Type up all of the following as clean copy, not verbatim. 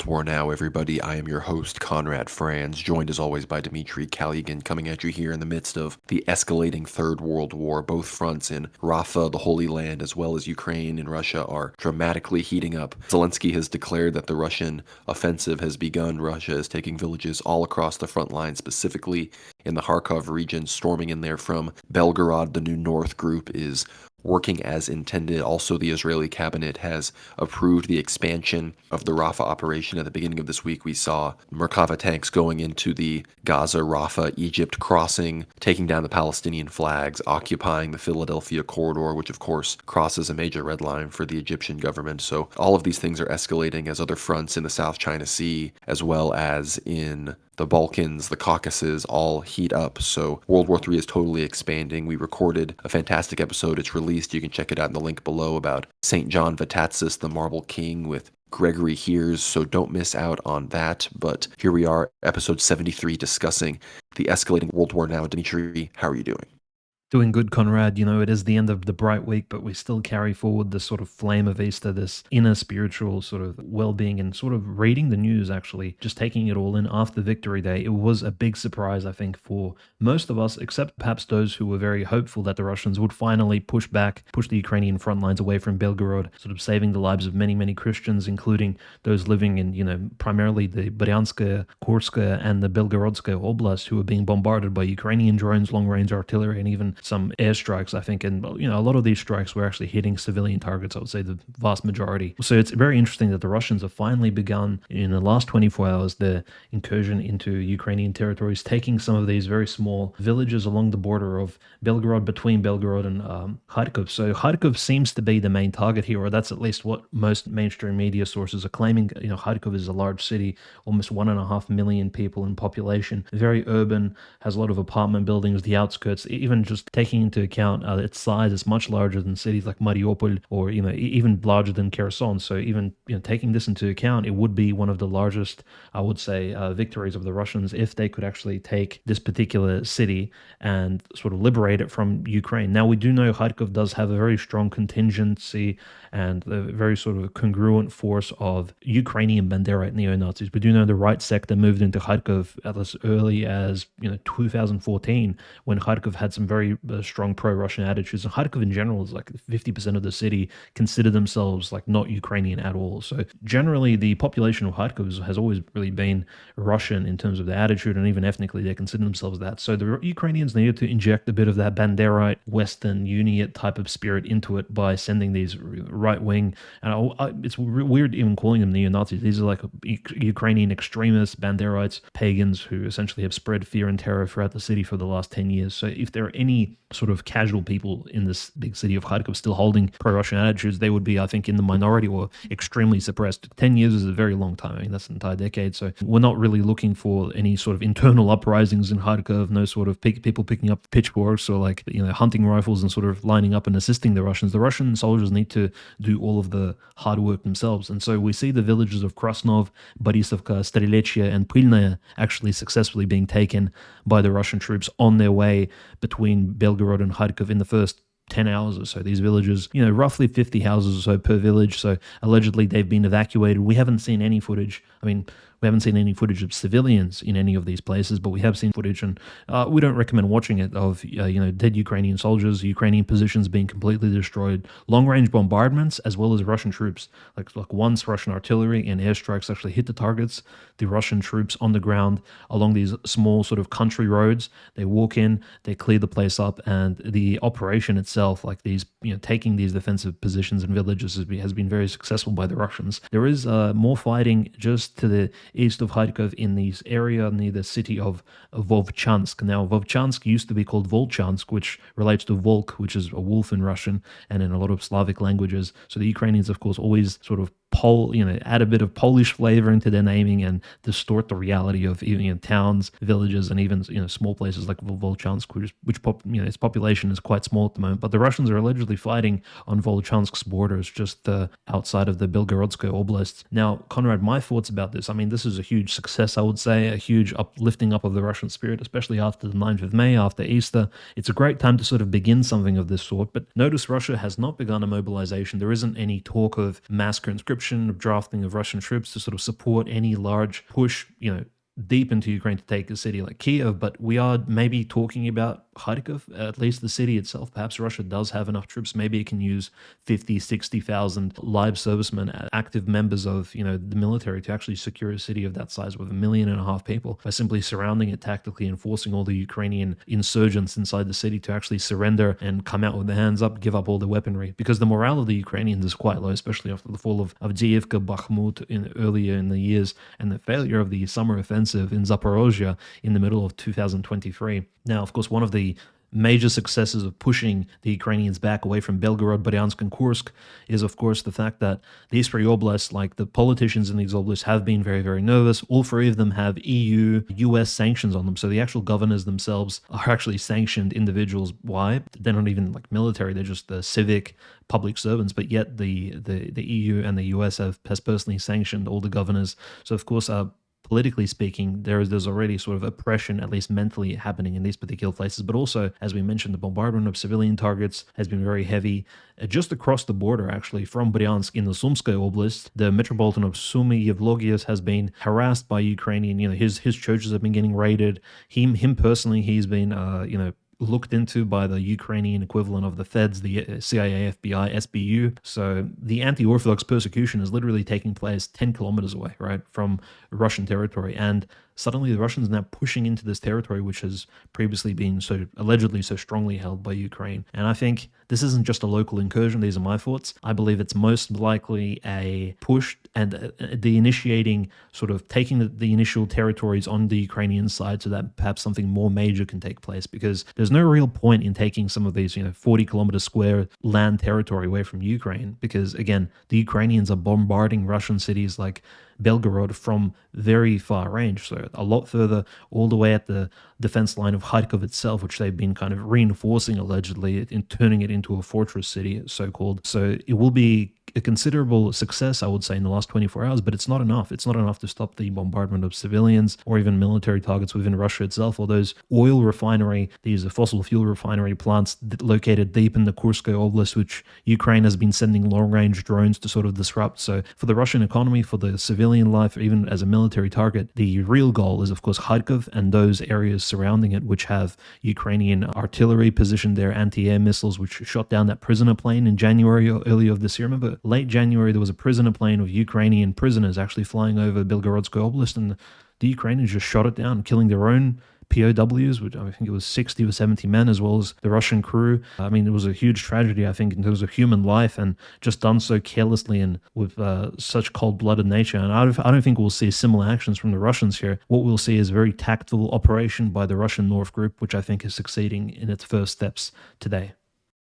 World War Now, everybody. I am your host, Conrad Franz, joined as always by Dmitry Kalygin, coming at you here in the midst of the escalating Third World War. Both fronts in Rafah, the Holy Land, as well as Ukraine and Russia are dramatically heating up. Zelensky has declared that the Russian offensive has begun. Russia is taking villages all across the front line, specifically in the Kharkov region, storming in there from Belgorod. The New North group is working as intended. Also, the Israeli cabinet has approved the expansion of the Rafah operation. At the beginning of this week, we saw Merkava tanks going into the Gaza, Rafah, Egypt crossing, taking down the Palestinian flags, occupying the Philadelphia corridor, which of course crosses a major red line for the Egyptian government. So all of these things are escalating as other fronts in the South China Sea, as well as in the Balkans, the Caucasus, all heat up. So World War III is totally expanding. We recorded a fantastic episode. It's released. You can check it out in the link below about St. John Vatatzis, the Marble King, with Gregory Hears, so don't miss out on that. But here we are, episode 73, discussing the escalating World War now. Dmitry, how are you doing? Doing good, Conrad. It is the end of the bright week, but we still carry forward this sort of flame of Easter, this inner spiritual sort of well-being, and sort of reading the news, actually, just taking it all in after Victory Day. It was a big surprise, I think, for most of us, except perhaps those who were very hopeful that the Russians would finally push the Ukrainian front lines away from Belgorod, sort of saving the lives of many, many Christians, including those living in, primarily the Bryanskaya, Kurskaya, and the Belgorodskaya Oblast, who were being bombarded by Ukrainian drones, long-range artillery, and even some airstrikes, I think. And, a lot of these strikes were actually hitting civilian targets, I would say the vast majority. So it's very interesting that the Russians have finally begun, in the last 24 hours, their incursion into Ukrainian territories, taking some of these very small villages along the border of Belgorod, between Belgorod and Kharkov. So Kharkov seems to be the main target here, or that's at least what most mainstream media sources are claiming. Kharkov is a large city, almost 1.5 million people in population, very urban, has a lot of apartment buildings, the outskirts, even just taking into account its size, is much larger than cities like Mariupol, or even larger than Kherson. So even taking this into account, it would be one of the largest, I would say, victories of the Russians if they could actually take this particular city and sort of liberate it from Ukraine. Now, we do know Kharkov does have a very strong contingency and a very sort of congruent force of Ukrainian Banderite neo-Nazis. We do know the right sector moved into Kharkov as early as 2014, when Kharkov had some very strong pro-Russian attitudes. And Kharkov in general is like 50% of the city consider themselves like not Ukrainian at all. So generally, the population of Kharkov has always really been Russian in terms of their attitude, and even ethnically, they consider themselves that. So the Ukrainians needed to inject a bit of that Banderite, Western Union type of spirit into it by sending these right-wing, and it's weird even calling them neo-Nazis. These are like Ukrainian extremists, Banderites, pagans, who essentially have spread fear and terror throughout the city for the last 10 years. So if there are any sort of casual people in this big city of Kharkov still holding pro-Russian attitudes, they would be, I think, in the minority or extremely suppressed. 10 years is a very long time. I mean, that's an entire decade. So we're not really looking for any sort of internal uprisings in Kharkov, no sort of people picking up pitchforks or hunting rifles and sort of lining up and assisting the Russians. The Russian soldiers need to do all of the hard work themselves. And so we see the villages of Krasnov, Borisovka, Strelechia, and Pylnaya actually successfully being taken by the Russian troops on their way between Belgorod and Kharkov in the first 10 hours or so. These villages, roughly 50 houses or so per village. So allegedly they've been evacuated. We haven't seen any footage. We haven't seen any footage of civilians in any of these places, but we have seen footage, and we don't recommend watching it, of dead Ukrainian soldiers, Ukrainian positions being completely destroyed, long-range bombardments, as well as Russian troops. Like once Russian artillery and airstrikes actually hit the targets, the Russian troops on the ground along these small sort of country roads, they walk in, they clear the place up, and the operation itself, like these, taking these defensive positions and villages, has been very successful by the Russians. There is more fighting just to the east of Kharkov in this area near the city of Vovchansk. Now, Vovchansk used to be called Volchansk, which relates to Volk, which is a wolf in Russian and in a lot of Slavic languages. So the Ukrainians, of course, always sort of add a bit of Polish flavor into their naming and distort the reality of towns, villages, and even small places like Volchansk, which its population is quite small at the moment. But the Russians are allegedly fighting on Volchansk's borders, just outside of the Belgorodskaya Oblast. Now, Conrad, my thoughts about this. I mean, this is a huge success, I would say, a huge uplifting up of the Russian spirit, especially after the 9th of May, after Easter. It's a great time to sort of begin something of this sort. But notice Russia has not begun a mobilization. There isn't any talk of mass conscription conscription, of drafting of Russian troops to sort of support any large push, deep into Ukraine to take a city like Kiev, but we are maybe talking about Kharkov, at least the city itself. Perhaps Russia does have enough troops. Maybe it can use 50, 60,000 live servicemen, active members of, the military to actually secure a city of that size with 1.5 million people by simply surrounding it tactically and forcing all the Ukrainian insurgents inside the city to actually surrender and come out with their hands up, give up all the weaponry. Because the morale of the Ukrainians is quite low, especially after the fall of Avdiivka, Bakhmut earlier in the years, and the failure of the summer offensive in Zaporozhye in the middle of 2023. Now, of course, one of the major successes of pushing the Ukrainians back away from Belgorod, Bryansk, and Kursk is, of course, the fact that these three oblasts, like the politicians in these oblasts, have been very, very nervous. All three of them have EU, US sanctions on them. So the actual governors themselves are actually sanctioned individuals. Why? They're not even like military, they're just the civic public servants, but yet the EU and the US has personally sanctioned all the governors. So, of course, politically speaking, there's already sort of oppression, at least mentally, happening in these particular places. But also, as we mentioned, the bombardment of civilian targets has been very heavy. Just across the border, actually, from Bryansk in the Sumskoy Oblast, the Metropolitan of Sumy, Yevlogius, has been harassed by Ukrainian, his churches have been getting raided. Him personally, he's been, looked into by the Ukrainian equivalent of the feds, the CIA, FBI, SBU. So the anti-Orthodox persecution is literally taking place 10 kilometers away, right, from Russian territory. And suddenly the Russians are now pushing into this territory, which has previously been allegedly so strongly held by Ukraine. And I think this isn't just a local incursion. These are my thoughts. I believe it's most likely a push and the initiating, sort of taking the initial territories on the Ukrainian side so that perhaps something more major can take place, because there's no real point in taking some of these, 40 kilometer square land territory away from Ukraine, because again, the Ukrainians are bombarding Russian cities like Belgorod from very far range, so a lot further, all the way at the defense line of Kharkov itself, which they've been kind of reinforcing allegedly and turning it into a fortress city, so-called. So it will be a considerable success, I would say, in the last 24 hours, but it's not enough. It's not enough to stop the bombardment of civilians or even military targets within Russia itself, or those oil refinery, these fossil fuel refinery plants located deep in the Kursk Oblast, which Ukraine has been sending long-range drones to sort of disrupt. So for the Russian economy, for the civilian life, even as a military target, the real goal is, of course, Kharkov and those areas surrounding it, which have Ukrainian artillery positioned there, anti-air missiles, which shot down that prisoner plane in January or earlier of this year. Remember, late January, there was a prisoner plane of Ukrainian prisoners actually flying over Belgorodskoy Oblast, and the Ukrainians just shot it down, killing their own POWs, which I think it was 60 or 70 men, as well as the Russian crew. I mean, it was a huge tragedy, I think, in terms of human life, and just done so carelessly and with such cold-blooded nature. And I don't think we'll see similar actions from the Russians here. What we'll see is a very tactful operation by the Russian North Group, which I think is succeeding in its first steps today.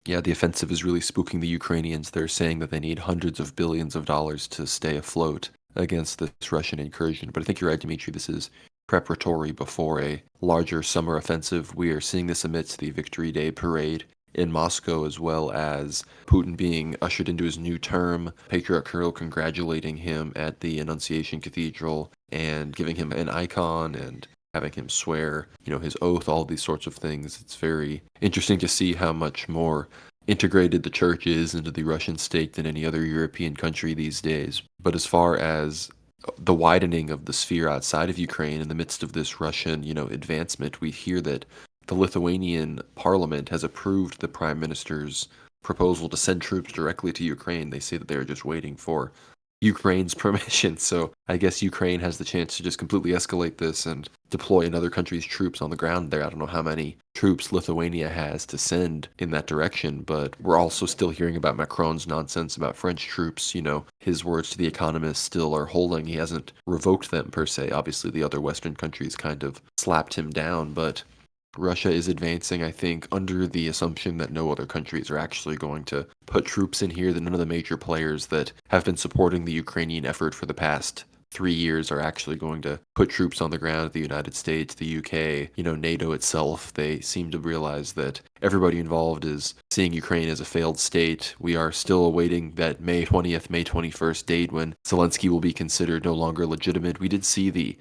Yeah, the offensive is really spooking the Ukrainians. They're saying that they need hundreds of billions of dollars to stay afloat against this Russian incursion. But I think you're right, Dmitry. This is preparatory before a larger summer offensive. We are seeing this amidst the Victory Day parade in Moscow, as well as Putin being ushered into his new term, Patriarch Kirill congratulating him at the Annunciation Cathedral and giving him an icon and having him swear, his oath, all these sorts of things. It's very interesting to see how much more integrated the church is into the Russian state than any other European country these days. But as far as the widening of the sphere outside of Ukraine in the midst of this Russian, advancement, we hear that the Lithuanian parliament has approved the prime minister's proposal to send troops directly to Ukraine. They say that they're just waiting for Ukraine's permission. So I guess Ukraine has the chance to just completely escalate this and deploy another country's troops on the ground there. I don't know how many troops Lithuania has to send in that direction, but we're also still hearing about Macron's nonsense about French troops. His words to The Economist still are holding. He hasn't revoked them per se. Obviously, the other Western countries kind of slapped him down, but Russia is advancing, I think, under the assumption that no other countries are actually going to put troops in here, that none of the major players that have been supporting the Ukrainian effort for the past 3 years are actually going to put troops on the ground. The United States, the UK, NATO itself, they seem to realize that everybody involved is seeing Ukraine as a failed state. We are still awaiting that May 20th, May 21st date when Zelensky will be considered no longer legitimate. We did see the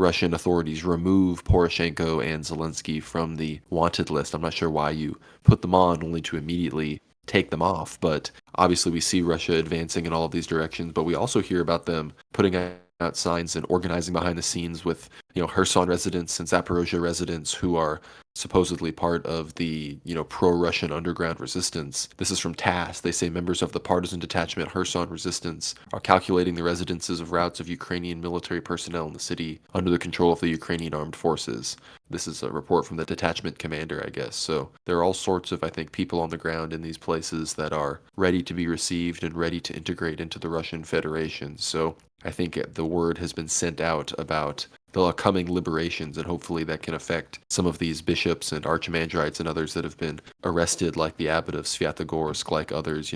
Russian authorities remove Poroshenko and Zelensky from the wanted list. I'm not sure why you put them on, only to immediately take them off. But obviously, we see Russia advancing in all of these directions, but we also hear about them putting out signs and organizing behind the scenes with, Kherson residents and Zaporozhye residents who are supposedly part of the, pro-Russian underground resistance. This is from TASS. They say members of the partisan detachment Kherson resistance are calculating the residences of routes of Ukrainian military personnel in the city under the control of the Ukrainian armed forces. This is a report from the detachment commander, I guess. So there are all sorts of, I think, people on the ground in these places that are ready to be received and ready to integrate into the Russian Federation. So I think the word has been sent out about the coming liberations, and hopefully that can affect some of these bishops and archimandrites and others that have been arrested, like the abbot of Svyatogorsk, like others,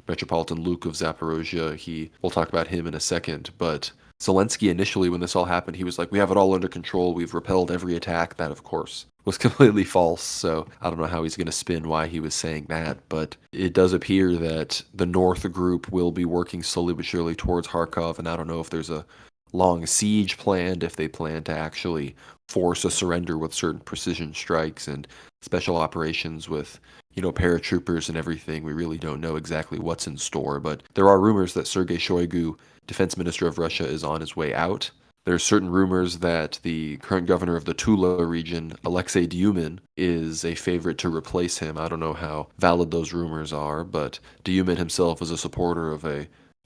Metropolitan Luke of Zaporozhye. We'll talk about him in a second, but Zelensky initially, when this all happened, he was like, we have it all under control. We've repelled every attack. That, of course, was completely false. So I don't know how he's going to spin why he was saying that. But it does appear that the North group will be working slowly but surely towards Kharkov. And I don't know if there's a long siege planned, if they plan to actually force a surrender with certain precision strikes and special operations with, paratroopers and everything. We really don't know exactly what's in store. But there are rumors that Sergei Shoigu, defense minister of Russia, is on his way out. There's certain rumors that the current governor of the Tula region, Alexei Dyumin, is a favorite to replace him. I don't know how valid those rumors are, but Dyumin himself is a supporter of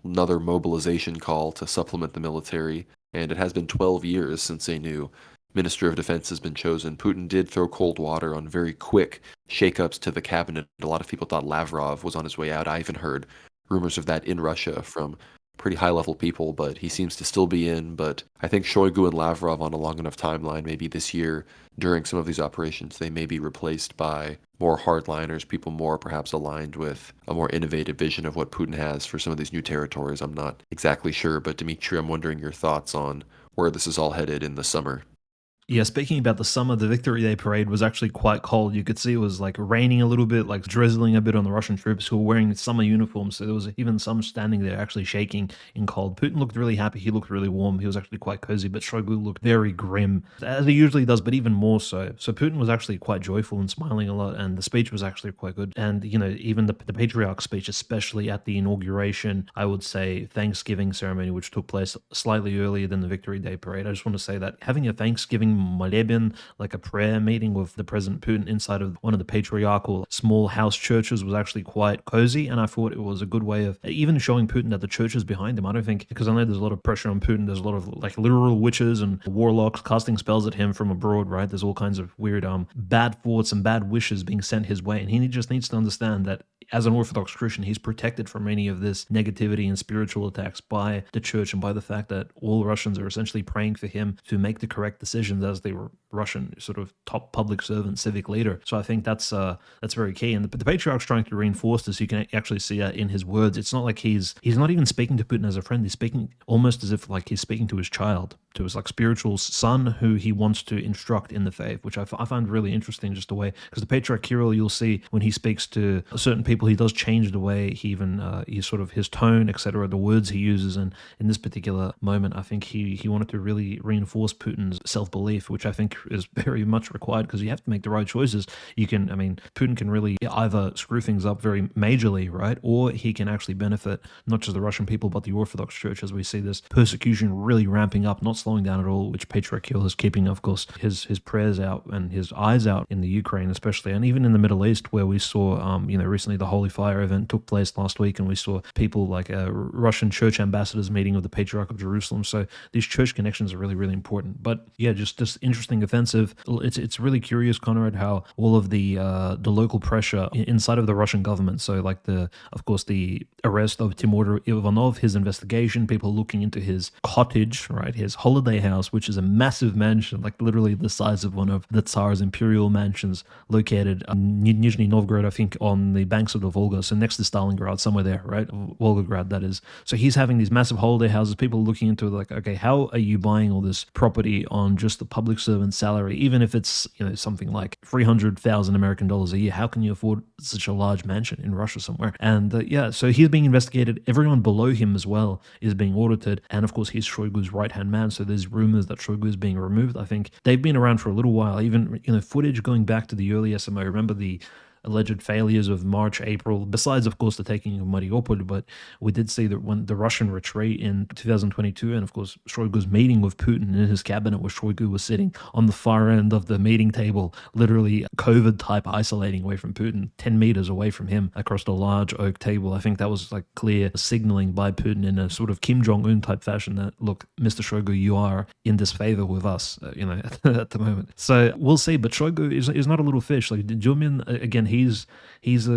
another mobilization call to supplement the military, and it has been 12 years since a new Minister of Defense has been chosen. Putin did throw cold water on very quick shakeups to the cabinet. A lot of people thought Lavrov was on his way out. I even heard rumors of that in Russia from pretty high-level people, but he seems to still be in. But I think Shoigu and Lavrov, on a long enough timeline, maybe this year, during some of these operations, they may be replaced by more hardliners, people more perhaps aligned with a more innovative vision of what Putin has for some of these new territories. I'm not exactly sure, but Dmitry, I'm wondering your thoughts on where this is all headed in the summer. Yeah, speaking about the summer, the Victory Day parade was actually quite cold. You could see it was like raining a little bit, like drizzling a bit on the Russian troops who were wearing summer uniforms. So there was even some standing there actually shaking in cold. Putin looked really happy. He looked really warm. He was actually quite cozy, but Shoigu looked very grim, as he usually does, but even more so. So Putin was actually quite joyful and smiling a lot, and the speech was actually quite good. And, even the patriarch's speech, especially at the inauguration, I would say, Thanksgiving ceremony, which took place slightly earlier than the Victory Day parade. I just want to say that having a Thanksgiving molebin, like a prayer meeting with the President Putin inside of one of the patriarchal small house churches, was actually quite cozy, and I thought it was a good way of even showing Putin that the church is behind him. I don't think, because I know there's a lot of pressure on Putin, there's a lot of like literal witches and warlocks casting spells at him from abroad, right? There's all kinds of weird bad thoughts and bad wishes being sent his way, and he just needs to understand that as an Orthodox Christian, he's protected from any of this negativity and spiritual attacks by the church and by the fact that all Russians are essentially praying for him to make the correct decisions as the Russian sort of top public servant, civic leader. So I think that's very key. And the patriarch's trying to reinforce this. You can actually see in his words. It's not like he's not even speaking to Putin as a friend. He's speaking almost as if like he's speaking to his child, to his like spiritual son who he wants to instruct in the faith, which I find really interesting, just the way, because the patriarch Kirill, you'll see when he speaks to certain people, he does change the way he even he sort of his tone, etc., the words he uses. And in this particular moment, I think he wanted to really reinforce Putin's self-belief, which I think is very much required, because you have to make the right choices. Putin can really either screw things up very majorly, right, or he can actually benefit not just the Russian people but the Orthodox Church, as we see this persecution really ramping up, not slowing down at all, which Patriarch Kirill is keeping, of course, his prayers out and his eyes out in the Ukraine especially, and even in the Middle East, where we saw recently the Holy Fire event took place last week, and we saw people like a Russian church ambassadors meeting with the Patriarch of Jerusalem. So these church connections are really, really important. But yeah, just this interesting offensive. It's really curious, Conrad, how all of the local pressure inside of the Russian government. So like of course the arrest of Timur Ivanov, his investigation, people looking into his cottage, right, his holiday house, which is a massive mansion, like literally the size of one of the Tsar's imperial mansions, located in Nizhny Novgorod, I think, on the banks of the Volga, so next to Stalingrad, somewhere there, right? Volgograd, that is. So he's having these massive holiday houses, people looking into it like, okay, how are you buying all this property on just the public servant's salary, even if it's, something like 300,000 American dollars a year? How can you afford such a large mansion in Russia somewhere? And so he's being investigated. Everyone below him as well is being audited. And of course, he's Shoigu's right-hand man. So there's rumors that Shoigu is being removed. I think they've been around for a little while, even, footage going back to the early SMO. Remember the alleged failures of March, April, besides, of course, the taking of Mariupol. But we did see that when the Russian retreat in 2022, and of course, Shoigu's meeting with Putin in his cabinet, where Shoigu was sitting on the far end of the meeting table, literally COVID type isolating away from Putin, 10 meters away from him across the large oak table. I think that was like clear signaling by Putin in a sort of Kim Jong un type fashion that, look, Mr. Shoigu, you are in disfavor with us, at the moment. So we'll see. But Shoigu is not a little fish. Like Jumin, again, he's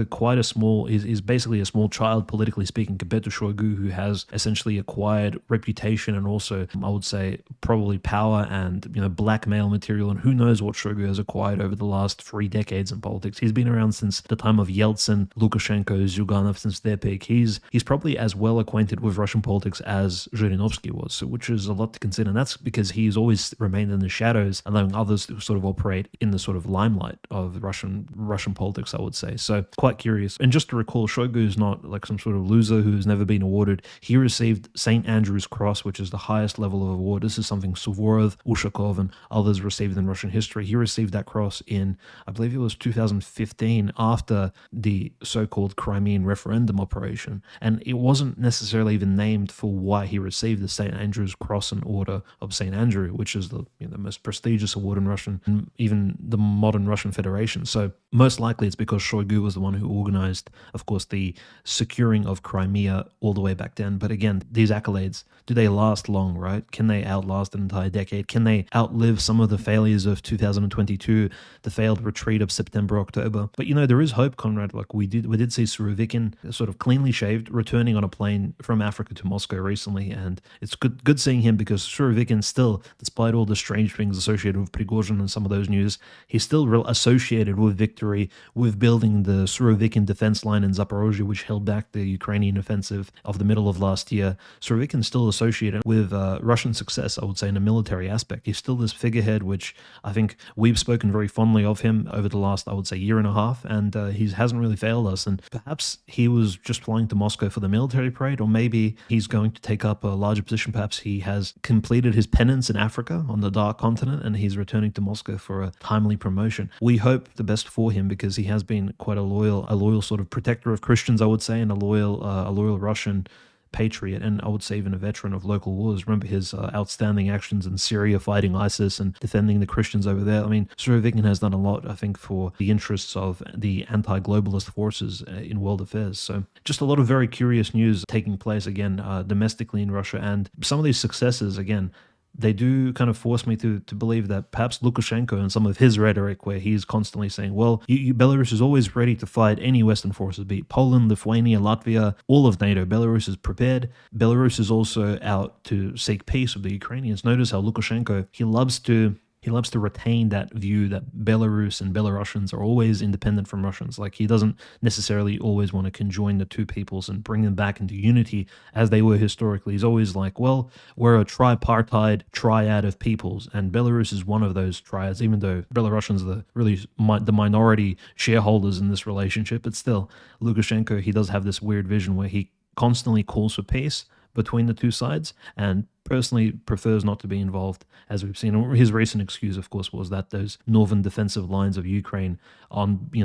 quite a small. He's basically a small child, politically speaking, compared to Shoigu, who has essentially acquired reputation and also, I would say, probably power and blackmail material, and who knows what Shoigu has acquired over the last 3 decades in politics. He's been around since the time of Yeltsin, Lukashenko, Zyuganov, since their peak. He's probably as well acquainted with Russian politics as Zhirinovsky was, so, which is a lot to consider. And that's because he's always remained in the shadows, allowing others to sort of operate in the sort of limelight of Russian politics, I would say. So quite curious. And just to recall, Shoigu is not like some sort of loser who's never been awarded. He received St. Andrew's Cross, which is the highest level of award. This is something Suvorov, Ushakov, and others received in Russian history. He received that cross in, I believe it was 2015, after the so-called Crimean referendum operation. And it wasn't necessarily even named for why he received the St. Andrew's Cross and Order of St. Andrew, which is the most prestigious award in Russian, even the modern Russian Federation. So most likely it's because Shoigu was the one who organized, of course, the securing of Crimea all the way back then. But again, these accolades, do they last long, right? Can they outlast an entire decade? Can they outlive some of the failures of 2022, the failed retreat of September, October? But there is hope, Conrad. Like we did see Surovikin sort of cleanly shaved, returning on a plane from Africa to Moscow recently, and it's good seeing him, because Surovikin still, despite all the strange things associated with Prigozhin and some of those news, he's still associated with victory, with building the Surovikin defense line in Zaporozhye, which held back the Ukrainian offensive of the middle of last year. Surovikin still associated with Russian success, I would say, in a military aspect. He's still this figurehead, which I think we've spoken very fondly of him over the last, I would say, year and a half, and he hasn't really failed us. And perhaps he was just flying to Moscow for the military parade, or maybe he's going to take up a larger position. Perhaps he has completed his penance in Africa on the Dark Continent, and he's returning to Moscow for a timely promotion. We hope the best for him, because he has been quite a loyal sort of protector of Christians, I would say, and a loyal Russian patriot, and I would say even a veteran of local wars. Remember his outstanding actions in Syria fighting ISIS and defending the Christians over there. I mean, Surovikin has done a lot, I think, for the interests of the anti-globalist forces in world affairs. So just a lot of very curious news taking place, again, domestically in Russia. And some of these successes, again, they do kind of force me to believe that perhaps Lukashenko and some of his rhetoric, where he's constantly saying, well, Belarus is always ready to fight any Western forces, be it Poland, Lithuania, Latvia, all of NATO. Belarus is prepared. Belarus is also out to seek peace with the Ukrainians. Notice how Lukashenko, he loves to retain that view that Belarus and Belarusians are always independent from Russians. Like, he doesn't necessarily always want to conjoin the two peoples and bring them back into unity as they were historically. He's always like, well, we're a tripartite triad of peoples, and Belarus is one of those triads, even though Belarusians are the minority shareholders in this relationship. But still, Lukashenko, he does have this weird vision where he constantly calls for peace between the two sides, and personally prefers not to be involved, as we've seen. His recent excuse, of course, was that those northern defensive lines of Ukraine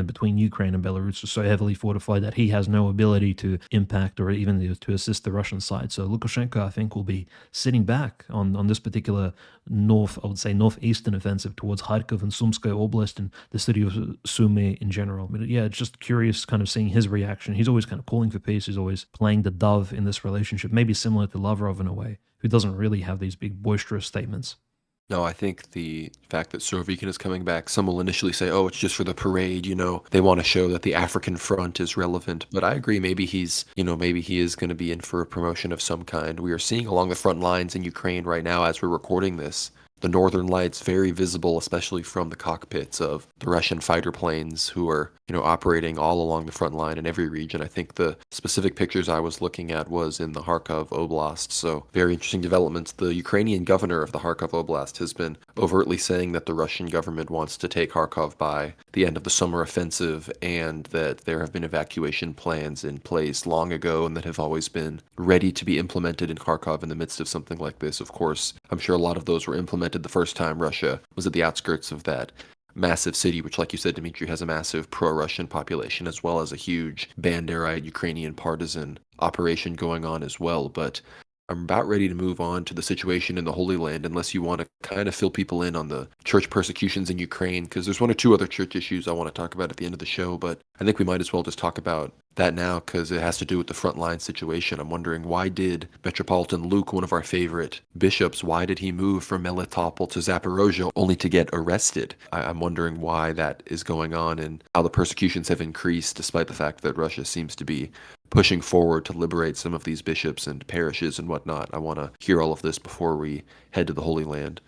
between Ukraine and Belarus are so heavily fortified that he has no ability to impact or even to assist the Russian side. So Lukashenko, I think, will be sitting back on this particular northeastern offensive towards Kharkov and Sumskoye Oblast and the city of Sumy in general. But yeah, it's just curious kind of seeing his reaction. He's always kind of calling for peace. He's always playing the dove in this relationship, maybe similar to Lavrov in a way, who doesn't really have these big boisterous statements. No, I think the fact that Surovikin is coming back, some will initially say, oh, it's just for the parade, they want to show that the African front is relevant. But I agree, maybe he is going to be in for a promotion of some kind. We are seeing along the front lines in Ukraine right now, as we're recording this, the northern lights very visible, especially from the cockpits of the Russian fighter planes who are, operating all along the front line in every region. I think the specific pictures I was looking at was in the Kharkov Oblast. So very interesting developments. The Ukrainian governor of the Kharkov Oblast has been overtly saying that the Russian government wants to take Kharkov by the end of the summer offensive, and that there have been evacuation plans in place long ago and that have always been ready to be implemented in Kharkov in the midst of something like this. Of course, I'm sure a lot of those were implemented the first time Russia was at the outskirts of that massive city, which, like you said, Dmitry, has a massive pro-Russian population as well as a huge Banderite Ukrainian partisan operation going on as well. But I'm about ready to move on to the situation in the Holy Land, unless you want to kind of fill people in on the church persecutions in Ukraine, because there's one or two other church issues I want to talk about at the end of the show, but I think we might as well just talk about that now because it has to do with the frontline situation. I'm wondering, why did Metropolitan Luke, one of our favorite bishops, why did he move from Melitopol to Zaporozhye only to get arrested? I'm wondering why that is going on and how the persecutions have increased despite the fact that Russia seems to be pushing forward to liberate some of these bishops and parishes and whatnot. I want to hear all of this before we head to the Holy Land.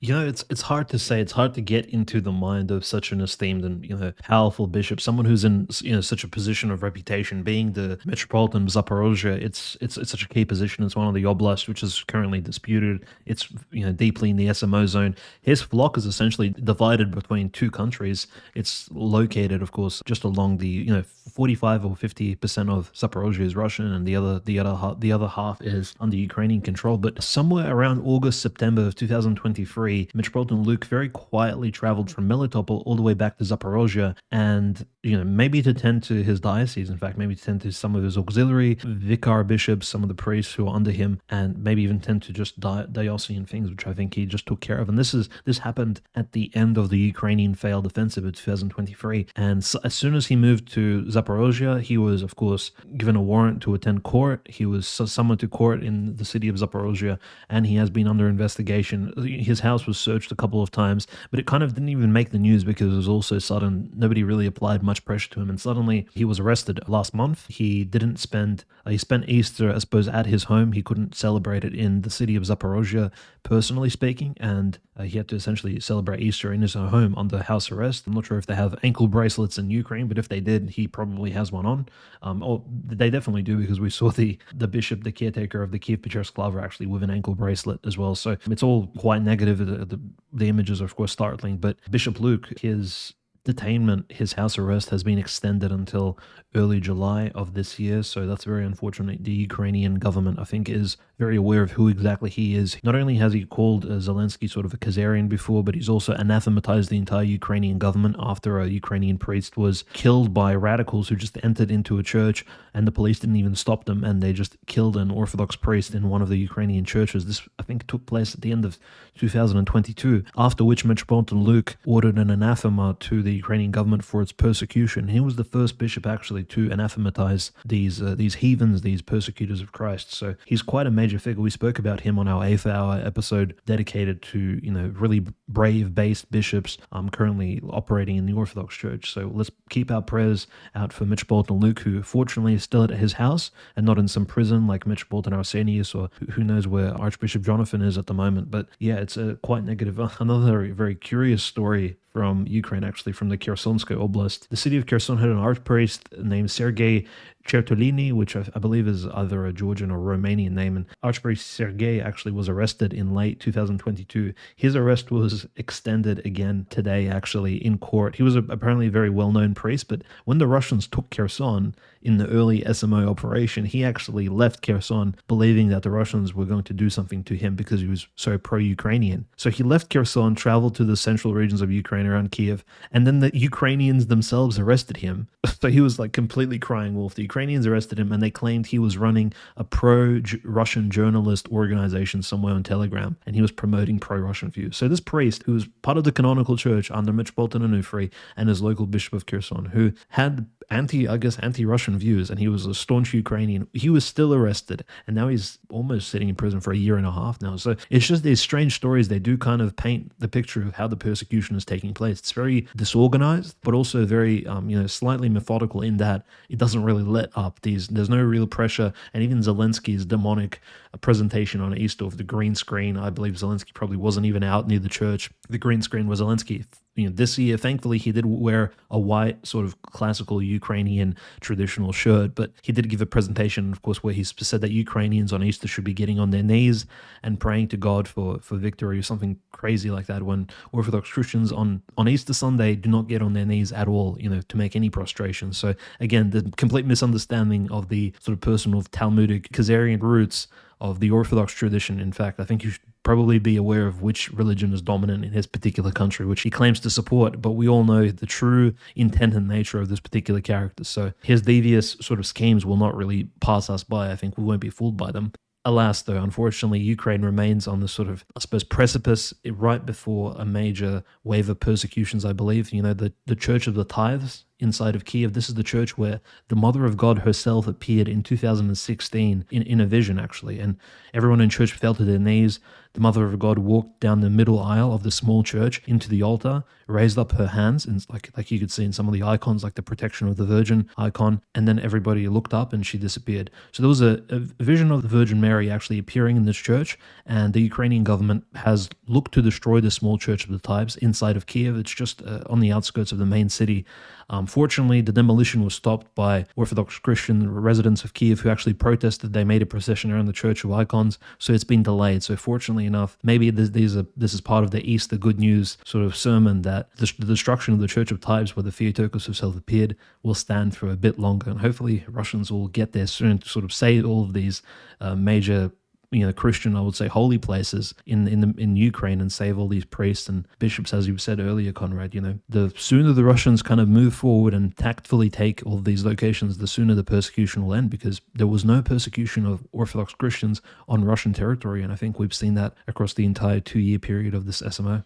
It's hard to say. It's hard to get into the mind of such an esteemed and powerful bishop, someone who's in such a position of reputation, being the Metropolitan of Zaporozhye. It's such a key position. It's one of the oblasts which is currently disputed. It's deeply in the SMO zone. His flock is essentially divided between two countries. It's located, of course, just along the 45 or 50% of Zaporozhye is Russian, and the other half is under Ukrainian control. But somewhere around August, September of 2023. Metropolitan Luke very quietly traveled from Melitopol all the way back to Zaporozhye, and maybe to tend to his diocese. In fact, maybe to tend to some of his auxiliary vicar bishops, some of the priests who are under him, and maybe even tend to just diocesan things, which I think he just took care of. And this happened at the end of the Ukrainian failed offensive of 2023. And so, as soon as he moved to Zaporozhye, he was, of course, given a warrant to attend court. He was summoned to court in the city of Zaporozhye, and he has been under investigation. His house was searched a couple of times, but it kind of didn't even make the news because it was all so sudden. Nobody really applied much pressure to him, and suddenly he was arrested last month. He spent Easter, I suppose, at his home. He couldn't celebrate it in the city of Zaporozhye, personally speaking, and he had to essentially celebrate Easter in his own home under house arrest. I'm not sure if they have ankle bracelets in Ukraine, but if they did, he probably has one on. Or they definitely do, because we saw the bishop, the caretaker of the Kiev Pechersk Lava, actually with an ankle bracelet as well. So it's all quite negative. The images are, of course, startling. But Bishop Luke, his detainment, his house arrest has been extended until early July of this year. So that's very unfortunate. The Ukrainian government, I think, is very aware of who exactly he is. Not only has he called Zelensky sort of a Khazarian before, but he's also anathematized the entire Ukrainian government after a Ukrainian priest was killed by radicals who just entered into a church, and the police didn't even stop them, and they just killed an Orthodox priest in one of the Ukrainian churches. This, I think, took place at the end of 2022, after which Metropolitan Luke ordered an anathema to the Ukrainian government for its persecution. He was the first bishop actually to anathematize these heathens, these persecutors of Christ. So he's quite a major figure. We spoke about him on our 8th hour episode dedicated to really brave based bishops currently operating in the Orthodox Church. So let's keep our prayers out for Metropolitan Luke, who fortunately is still at his house and not in some prison like Metropolitan Arsenius, or who knows where Archbishop Jonathan is at the moment. But yeah, it's quite negative. Another very curious story from Ukraine, actually, from the Khersonska Oblast. The city of Kherson had an archpriest named Sergei Chertolini, which I believe is either a Georgian or Romanian name. And Archpriest Sergei actually was arrested in late 2022. His arrest was extended again today, actually, in court. He was apparently a very well-known priest, but when the Russians took Kherson in the early SMO operation, he actually left Kherson believing that the Russians were going to do something to him because he was so pro-Ukrainian. So he left Kherson, traveled to the central regions of Ukraine around Kiev, and then the Ukrainians themselves arrested him. So he was like completely crying wolf. The Ukrainians arrested him, and they claimed he was running a pro-Russian journalist organization somewhere on Telegram, and he was promoting pro-Russian views. So this priest, who was part of the canonical church under Metropolitan Onufry and his local bishop of Kherson, who had anti-Russian views, and he was a staunch Ukrainian, he was still arrested, and now he's almost sitting in prison for a year and a half now. So it's just these strange stories. They do kind of paint the picture of how the persecution is taking place. It's very disorganized, but also very slightly methodical in that it doesn't really let up. There's no real pressure, and even Zelensky's demonic presentation on Easter of the green screen, I believe Zelensky probably wasn't even out near the church. The green screen was Zelensky. This year, thankfully, he did wear a white sort of classical Ukrainian traditional shirt, but he did give a presentation, of course, where he said that Ukrainians on Easter should be getting on their knees and praying to God for victory, or something crazy like that, when Orthodox Christians on Easter Sunday do not get on their knees at all, to make any prostration. So again, the complete misunderstanding of the sort of personal Talmudic Khazarian roots of the Orthodox tradition. In fact, I think you should probably be aware of which religion is dominant in his particular country, which he claims to support. But we all know the true intent and nature of this particular character. So his devious sort of schemes will not really pass us by. I think we won't be fooled by them. Alas, though, unfortunately, Ukraine remains on the sort of, I suppose, precipice right before a major wave of persecutions, I believe. The Church of the Tithes inside of Kiev. This is the church where the Mother of God herself appeared in 2016 in a vision, actually. And everyone in church fell to their knees. The Mother of God walked down the middle aisle of the small church into the altar, raised up her hands, and like you could see in some of the icons, like the protection of the Virgin icon, and then everybody looked up and she disappeared. So there was a vision of the Virgin Mary actually appearing in this church, and the Ukrainian government has looked to destroy the small church of the Tithes inside of Kiev. It's just on the outskirts of the main city. Fortunately, the demolition was stopped by Orthodox Christian residents of Kiev who actually protested. They made a procession around the Church of Icons, so it's been delayed. So fortunately enough, maybe this is part of the Easter good news sort of sermon, that the destruction of the Church of Tithes, where the Theotokos herself appeared, will stand for a bit longer. And hopefully Russians will get there soon to sort of save all of these major Christian, I would say, holy places in Ukraine, and save all these priests and bishops, as you said earlier, Conrad. The sooner the Russians kind of move forward and tactfully take all of these locations, the sooner the persecution will end, because there was no persecution of Orthodox Christians on Russian territory, and I think we've seen that across the entire 2-year period of this SMO.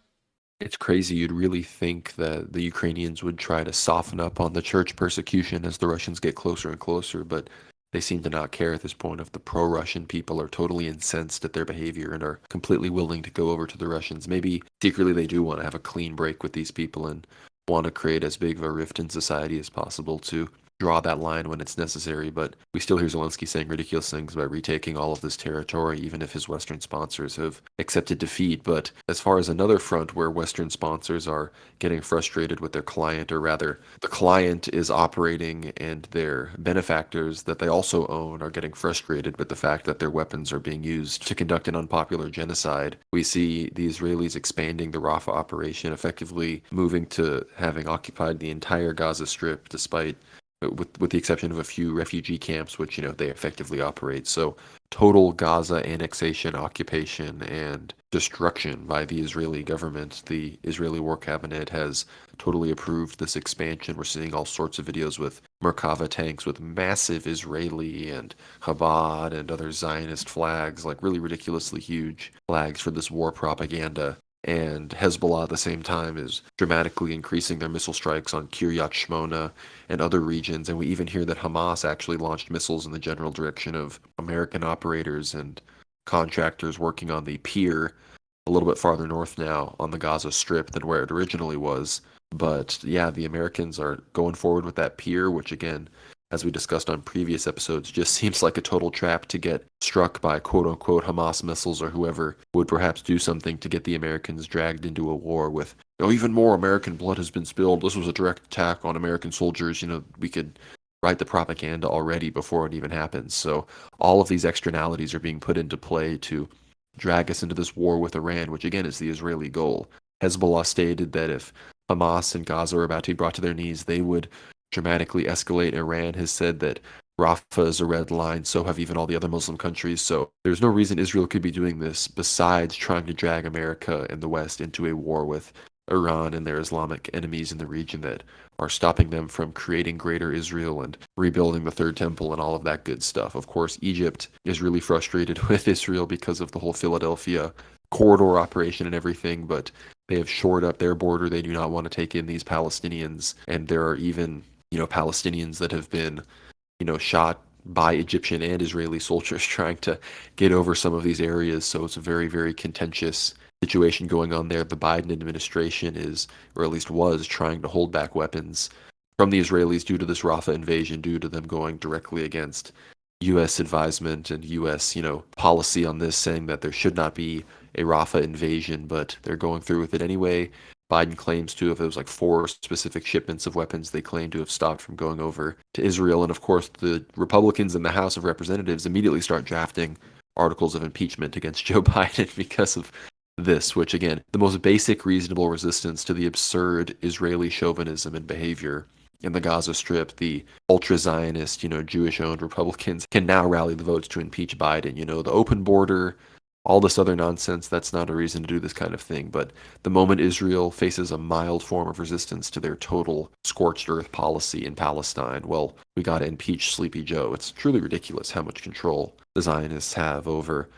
It's crazy. You'd really think that the Ukrainians would try to soften up on the church persecution as the Russians get closer and closer, but they seem to not care at this point. If the pro-Russian people are totally incensed at their behavior and are completely willing to go over to the Russians, maybe secretly they do want to have a clean break with these people and want to create as big of a rift in society as possible to draw that line when it's necessary. But we still hear Zelensky saying ridiculous things about retaking all of this territory, even if his Western sponsors have accepted defeat. But as far as another front where Western sponsors are getting frustrated with their client, or rather the client is operating and their benefactors that they also own are getting frustrated with the fact that their weapons are being used to conduct an unpopular genocide, we see the Israelis expanding the Rafah operation, effectively moving to having occupied the entire Gaza Strip, despite with the exception of a few refugee camps, which they effectively operate. So total Gaza annexation, occupation, and destruction by the Israeli government. The Israeli War Cabinet has totally approved this expansion. We're seeing all sorts of videos with Merkava tanks with massive Israeli and Chabad and other Zionist flags, like really ridiculously huge flags for this war propaganda. And Hezbollah at the same time is dramatically increasing their missile strikes on Kiryat Shmona and other regions. And we even hear that Hamas actually launched missiles in the general direction of American operators and contractors working on the pier a little bit farther north now on the Gaza Strip than where it originally was. But yeah, the Americans are going forward with that pier, which again, as we discussed on previous episodes, just seems like a total trap to get struck by quote-unquote Hamas missiles or whoever would perhaps do something to get the Americans dragged into a war with, even more American blood has been spilled. This was a direct attack on American soldiers. We could write the propaganda already before it even happens. So all of these externalities are being put into play to drag us into this war with Iran, which again is the Israeli goal. Hezbollah stated that if Hamas and Gaza are about to be brought to their knees, they would dramatically escalate. Iran has said that Rafah is a red line, so have even all the other Muslim countries. So there's no reason Israel could be doing this besides trying to drag America and the West into a war with Iran and their Islamic enemies in the region that are stopping them from creating greater Israel and rebuilding the Third Temple and all of that good stuff. Of course, Egypt is really frustrated with Israel because of the whole Philadelphia corridor operation and everything, but they have shored up their border. They do not want to take in these Palestinians, and there are even Palestinians that have been shot by Egyptian and Israeli soldiers trying to get over some of these areas. So it's a very, very contentious situation going on there. The Biden administration is, or at least was, trying to hold back weapons from the Israelis due to this Rafah invasion, due to them going directly against U.S. advisement and U.S. policy on this, saying that there should not be a Rafah invasion, but they're going through with it anyway. Biden claims to have, it was like 4 specific shipments of weapons they claim to have stopped from going over to Israel. And of course, the Republicans in the House of Representatives immediately start drafting articles of impeachment against Joe Biden because of this, which again, the most basic reasonable resistance to the absurd Israeli chauvinism and behavior in the Gaza Strip, the ultra-Zionist, Jewish-owned Republicans can now rally the votes to impeach Biden. The open border, all this other nonsense, that's not a reason to do this kind of thing. But the moment Israel faces a mild form of resistance to their total scorched earth policy in Palestine, well, we got to impeach Sleepy Joe. It's truly ridiculous how much control the Zionists have over,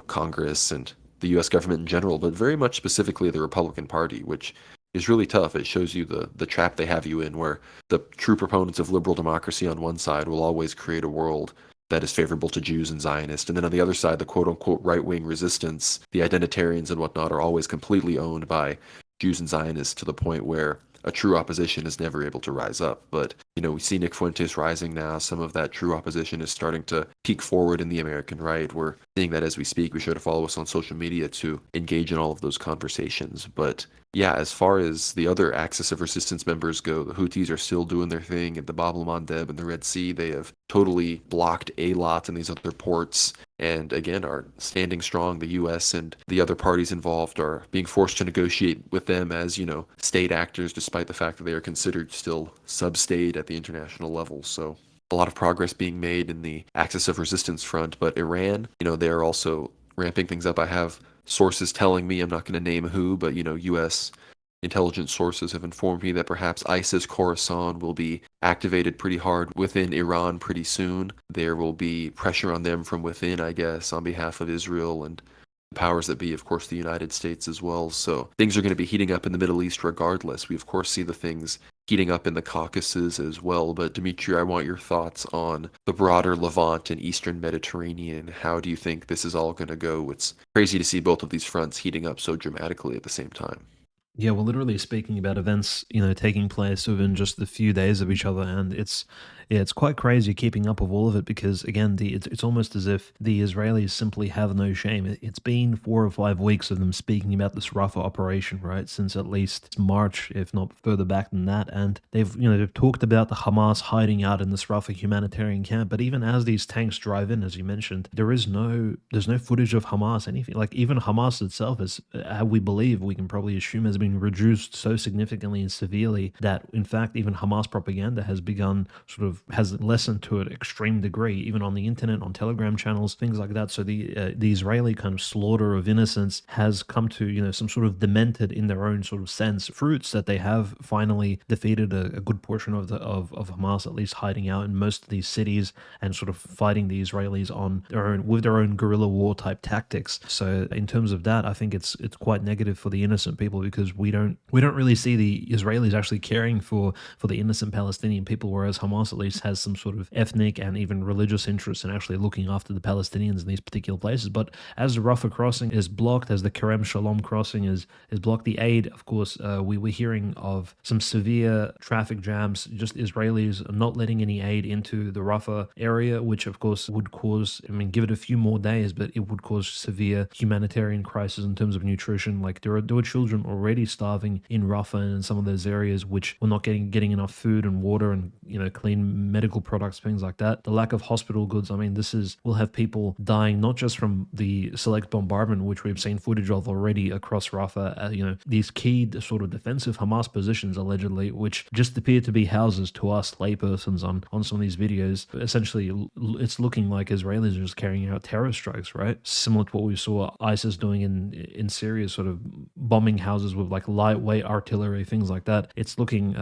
Congress and the U.S. government in general, but very much specifically the Republican Party, which is really tough. It shows you the trap they have you in, where the true proponents of liberal democracy on one side will always create a world that is favorable to Jews and Zionists. And then on the other side, the quote unquote right wing resistance, the identitarians and whatnot, are always completely owned by Jews and Zionists to the point where a true opposition is never able to rise up. But, we see Nick Fuentes rising now. Some of that true opposition is starting to peek forward in the American right. We're seeing that as we speak. Be sure to follow us on social media to engage in all of those conversations. But yeah, as far as the other axis of resistance members go, the Houthis are still doing their thing at the Bab el-Mandeb and the Red Sea. They have totally blocked Eilat and these other ports, and again are standing strong. The U.S. and the other parties involved are being forced to negotiate with them as, state actors, despite the fact that they are considered still sub-state at the international level. So a lot of progress being made in the axis of resistance front. But Iran, they're also ramping things up. I have sources telling me, I'm not going to name who, but U.S. intelligence sources have informed me that perhaps ISIS Khorasan will be activated pretty hard within Iran pretty soon. There will be pressure on them from within, I guess, on behalf of Israel and the powers that be, of course, the United States as well. So things are going to be heating up in the Middle East regardless. We, of course, see the things heating up in the Caucasus as well. But Dimitri, I want your thoughts on the broader Levant and Eastern Mediterranean. How do you think this is all going to go? It's crazy to see both of these fronts heating up so dramatically at the same time. Yeah, we're literally speaking about events, taking place within just a few days of each other, and it's quite crazy keeping up with all of it because again, it's almost as if the Israelis simply have no shame. It's been 4 or 5 weeks of them speaking about this Rafah operation, right, since at least March, if not further back than that, and they've talked about the Hamas hiding out in this Rafah humanitarian camp. But even as these tanks drive in, as you mentioned, there's no footage of Hamas, anything. Like even Hamas itself is, we believe, we can probably assume, has been reduced so significantly and severely that in fact even Hamas propaganda has begun has lessened to an extreme degree, even on the internet, on Telegram channels, things like that. So the Israeli kind of slaughter of innocents has come to some sort of demented, in their own sort of sense, fruits that they have finally defeated a good portion of Hamas, at least hiding out in most of these cities and sort of fighting the Israelis on their own with their own guerrilla war type tactics. So in terms of that, I think it's quite negative for the innocent people because we don't really see the Israelis actually caring for the innocent Palestinian people, whereas Hamas at least has some sort of ethnic and even religious interest in actually looking after the Palestinians in these particular places. But as the Rafah crossing is blocked, as the Kerem Shalom crossing is blocked, the aid, of course, we were hearing of some severe traffic jams, just Israelis not letting any aid into the Rafah area, which of course would cause, give it a few more days, but it would cause severe humanitarian crisis in terms of nutrition. Like there were children already starving in Rafah and in some of those areas which were not getting enough food and water and clean medical products, things like that. The lack of hospital goods, we'll have people dying not just from the select bombardment, which we've seen footage of already across Rafah, these key sort of defensive Hamas positions allegedly, which just appear to be houses to us laypersons on some of these videos. Essentially, it's looking like Israelis are just carrying out terror strikes, right? Similar to what we saw ISIS doing in Syria, sort of bombing houses with like lightweight artillery, things like that. It's looking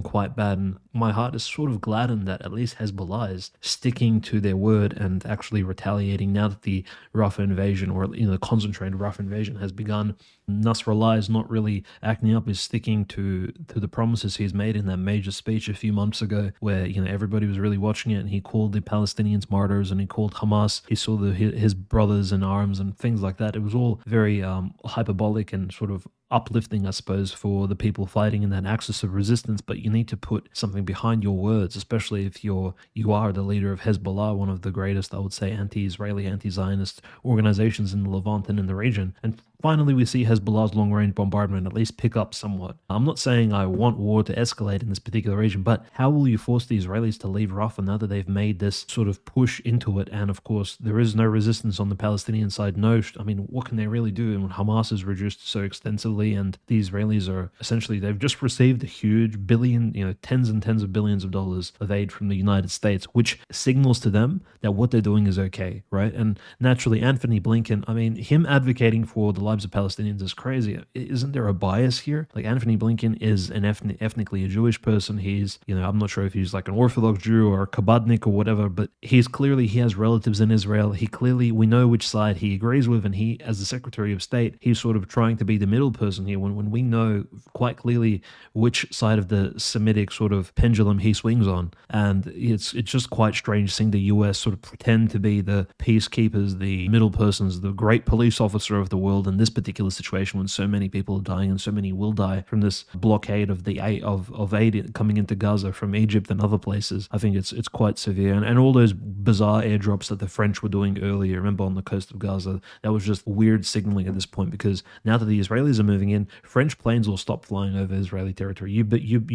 quite bad, and my heart is sort of gladdened that at least Hezbollah is sticking to their word and actually retaliating now that the Rafah invasion, or the concentrated Rafah invasion, has begun. Nasrallah is not really acting up, is sticking to the promises he's made in that major speech a few months ago, where everybody was really watching it, and he called the Palestinians martyrs, and he called Hamas, he saw his brothers in arms and things like that. It was all very hyperbolic and sort of uplifting, I suppose, for the people fighting in that axis of resistance. But you need to put something behind your words, especially if you are the leader of Hezbollah, one of the greatest, I would say, anti-Israeli, anti-Zionist organizations in the Levant and in the region. And finally we see Hezbollah's long-range bombardment at least pick up somewhat. I'm not saying I want war to escalate in this particular region, but how will you force the Israelis to leave Rafah now that they've made this sort of push into it? And of course, there is no resistance on the Palestinian side. No, I mean, what can they really do? And Hamas is reduced so extensively, and the Israelis are essentially, they've just received a huge billion, tens and tens of billions of dollars of aid from the United States, which signals to them that what they're doing is okay, right? And naturally, Anthony Blinken, I mean, him advocating for the lives of Palestinians is crazy. Isn't there a bias here? Like, Anthony Blinken is an ethnically a Jewish person. He's, I'm not sure if he's like an Orthodox Jew or a Kabadnik or whatever, but he has relatives in Israel. We know which side he agrees with, and he, as the Secretary of State, he's sort of trying to be the middle person here when we know quite clearly which side of the Semitic sort of pendulum he swings on. And it's just quite strange seeing the US sort of pretend to be the peacekeepers, the middle persons, the great police officer of the world in this particular situation when so many people are dying and so many will die from this blockade of aid coming into Gaza from Egypt and other places. I think it's quite severe. And all those bizarre airdrops that the French were doing earlier, remember, on the coast of Gaza, that was just weird signaling at this point, because now that the Israelis are moving in, French planes will stop flying over Israeli territory. You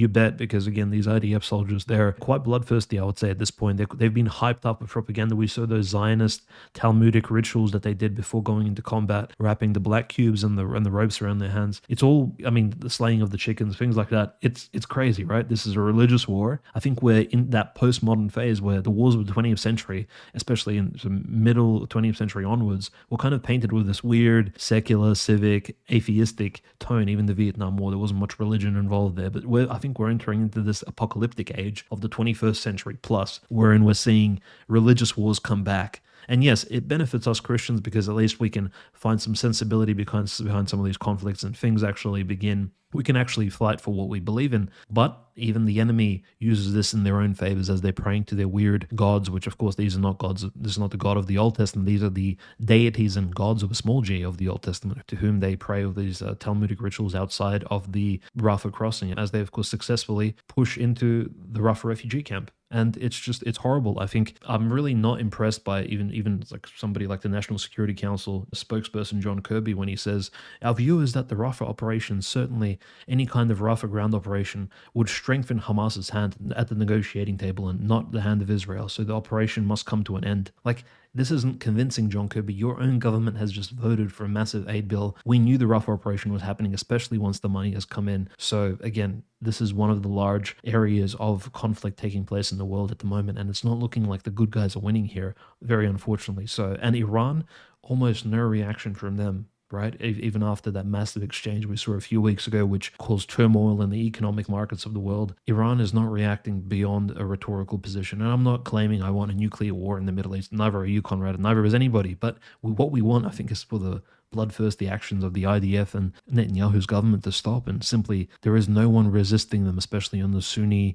bet, because again, these IDF soldiers, they're quite bloodthirsty, I would say, at this point. They've been hyped up with propaganda. We saw those Zionist Talmudic rituals that they did before going into combat, wrapping the black cubes and the ropes around their hands. It's all, I mean, the slaying of the chickens, things like that. It's crazy, right? This is a religious war. I think we're in that postmodern phase where the wars of the 20th century, especially in the middle 20th century onwards, were kind of painted with this weird secular, civic, atheistic tone. Even the Vietnam War, there wasn't much religion involved there. But I think we're entering into this apocalyptic age of the 21st century plus, wherein we're seeing religious wars come back. And yes, it benefits us Christians because at least we can find some sensibility behind some of these conflicts, and things actually begin. We can actually fight for what we believe in. But even the enemy uses this in their own favors as they're praying to their weird gods, which of course these are not gods. This is not the God of the Old Testament. These are the deities and gods of a small g of the Old Testament, to whom they pray with these Talmudic rituals outside of the Rafah crossing, as they of course successfully push into the Rafah refugee camp. And it's horrible. I think I'm really not impressed by even like somebody like the National Security Council spokesperson John Kirby, when he says, our view is that the Rafah operation, certainly any kind of Rafah ground operation, would strengthen Hamas's hand at the negotiating table and not the hand of Israel. So the operation must come to an end. Like, this isn't convincing, John Kirby. Your own government has just voted for a massive aid bill. We knew the Rafah operation was happening, especially once the money has come in. So again, this is one of the large areas of conflict taking place in the world at the moment, and it's not looking like the good guys are winning here, very unfortunately. So, and Iran, almost no reaction from them, right? Even after that massive exchange we saw a few weeks ago, which caused turmoil in the economic markets of the world, Iran is not reacting beyond a rhetorical position. And I'm not claiming I want a nuclear war in the Middle East. Neither are you, Conrad, and neither is anybody. But what we want, I think, is for the bloodthirsty actions of the IDF and Netanyahu's government to stop. And simply, there is no one resisting them, especially on the Sunni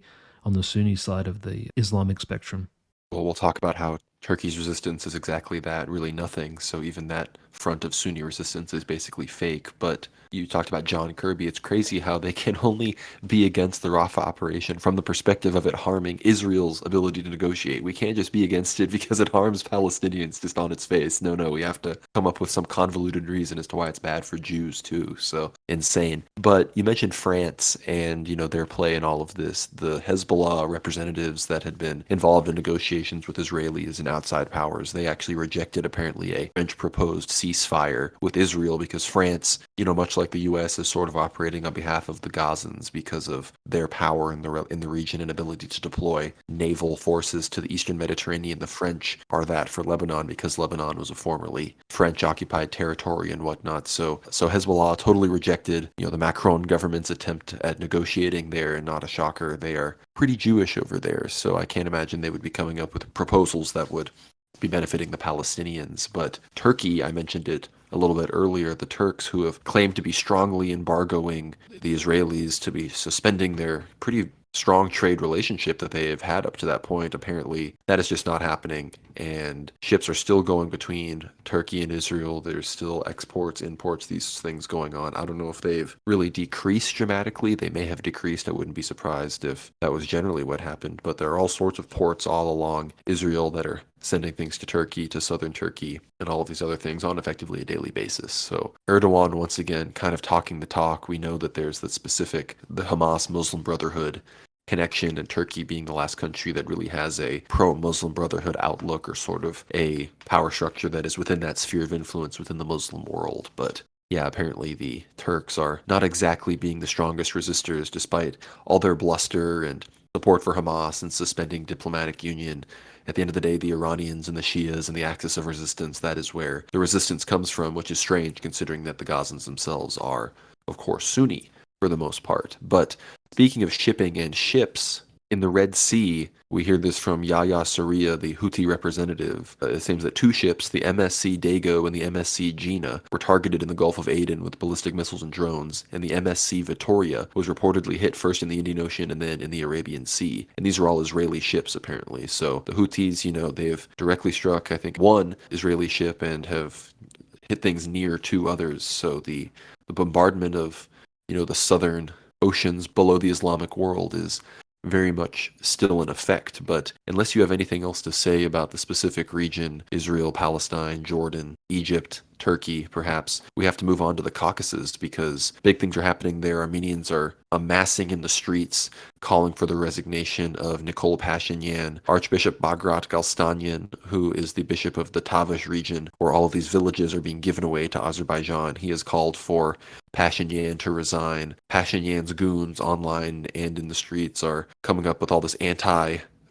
side of the Islamic spectrum. Well, we'll talk about how Turkey's resistance is exactly that, really nothing. So even that front of Sunni resistance is basically fake. But you talked about John Kirby. It's crazy how they can only be against the Rafah operation from the perspective of it harming Israel's ability to negotiate. We can't just be against it because it harms Palestinians just on its face. No, we have to come up with some convoluted reason as to why it's bad for Jews too. So insane. But you mentioned France and, their play in all of this. The Hezbollah representatives that had been involved in negotiations with Israelis and outside powers, they actually rejected apparently a French proposed ceasefire with Israel because France, much like the U.S., is sort of operating on behalf of the Gazans because of their power in the region and ability to deploy naval forces to the Eastern Mediterranean. The French are that for Lebanon because Lebanon was a formerly French-occupied territory and whatnot. So Hezbollah totally rejected, the Macron government's attempt at negotiating there, and not a shocker. They are pretty Jewish over there, so I can't imagine they would be coming up with proposals that would be benefiting the Palestinians. But Turkey, I mentioned it a little bit earlier, the Turks, who have claimed to be strongly embargoing the Israelis, to be suspending their pretty strong trade relationship that they have had up to that point. Apparently, that is just not happening, and ships are still going between Turkey and Israel. There's still exports, imports, these things going on. I don't know if they've really decreased dramatically. They may have decreased. I wouldn't be surprised if that was generally what happened, but there are all sorts of ports all along Israel that are sending things to Turkey, to southern Turkey, and all of these other things on effectively a daily basis. So Erdogan, once again, kind of talking the talk. We know that there's the Hamas Muslim Brotherhood connection, and Turkey being the last country that really has a pro-Muslim Brotherhood outlook or sort of a power structure that is within that sphere of influence within the Muslim world. But yeah, apparently the Turks are not exactly being the strongest resistors despite all their bluster and support for Hamas and suspending diplomatic union. At the end of the day, the Iranians and the Shias and the axis of resistance, that is where the resistance comes from, which is strange considering that the Gazans themselves are, of course, Sunni for the most part. But speaking of shipping and ships, in the Red Sea, we hear this from Yahya Sarria, the Houthi representative. It seems that two ships, the MSC Dago and the MSC Gina, were targeted in the Gulf of Aden with ballistic missiles and drones, and the MSC Vittoria was reportedly hit first in the Indian Ocean and then in the Arabian Sea. And these are all Israeli ships, apparently. So the Houthis, they've directly struck, I think, one Israeli ship and have hit things near two others. So the bombardment of, the southern oceans below the Islamic world is very much still in effect. But unless you have anything else to say about the specific region, Israel, Palestine, Jordan, Egypt, Turkey, perhaps, we have to move on to the Caucasus because big things are happening there. Armenians are amassing in the streets, calling for the resignation of Nikol Pashinyan. Archbishop Bagrat Galstanian, who is the bishop of the Tavush region, where all of these villages are being given away to Azerbaijan, he has called for Pashinyan to resign. Pashinyan's goons online and in the streets are coming up with all this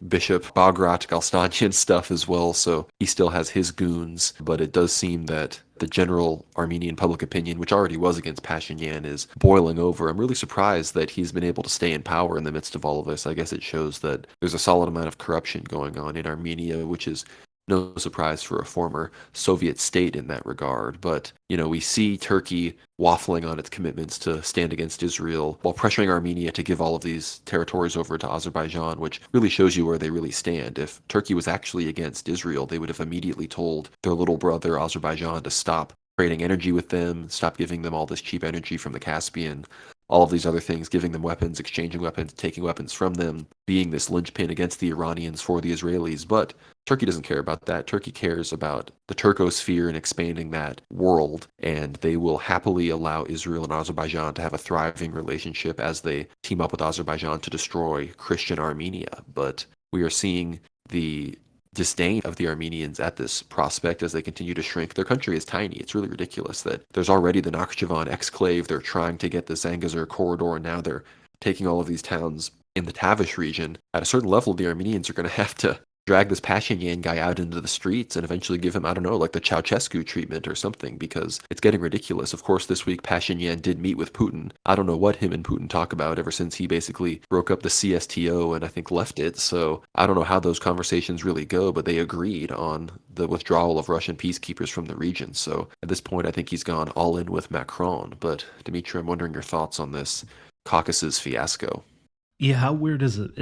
Bishop Bagrat Galstanian stuff as well, so he still has his goons, but it does seem that the general Armenian public opinion, which already was against Pashinyan, is boiling over. I'm really surprised that he's been able to stay in power in the midst of all of this. I guess it shows that there's a solid amount of corruption going on in Armenia, which is no surprise for a former Soviet state in that regard. But, we see Turkey waffling on its commitments to stand against Israel while pressuring Armenia to give all of these territories over to Azerbaijan, which really shows you where they really stand. If Turkey was actually against Israel, they would have immediately told their little brother Azerbaijan to stop trading energy with them, stop giving them all this cheap energy from the Caspian, all of these other things, giving them weapons, exchanging weapons, taking weapons from them, being this linchpin against the Iranians for the Israelis. But Turkey doesn't care about that. Turkey cares about the Turkosphere and expanding that world, and they will happily allow Israel and Azerbaijan to have a thriving relationship as they team up with Azerbaijan to destroy Christian Armenia. But we are seeing the disdain of the Armenians at this prospect as they continue to shrink. Their country is tiny. It's really ridiculous that there's already the Nakhchivan exclave. They're trying to get the Zangezur corridor, and now they're taking all of these towns in the Tavush region. At a certain level, the Armenians are going to have to drag this Pashinyan guy out into the streets and eventually give him, I don't know, like the Ceausescu treatment or something, because it's getting ridiculous. Of course, this week Pashinyan did meet with Putin. I don't know what him and Putin talk about ever since he basically broke up the CSTO and I think left it. So I don't know how those conversations really go, but they agreed on the withdrawal of Russian peacekeepers from the region. So at this point, I think he's gone all in with Macron. But Dimitri, I'm wondering your thoughts on this Caucasus fiasco. Yeah, how weird is it?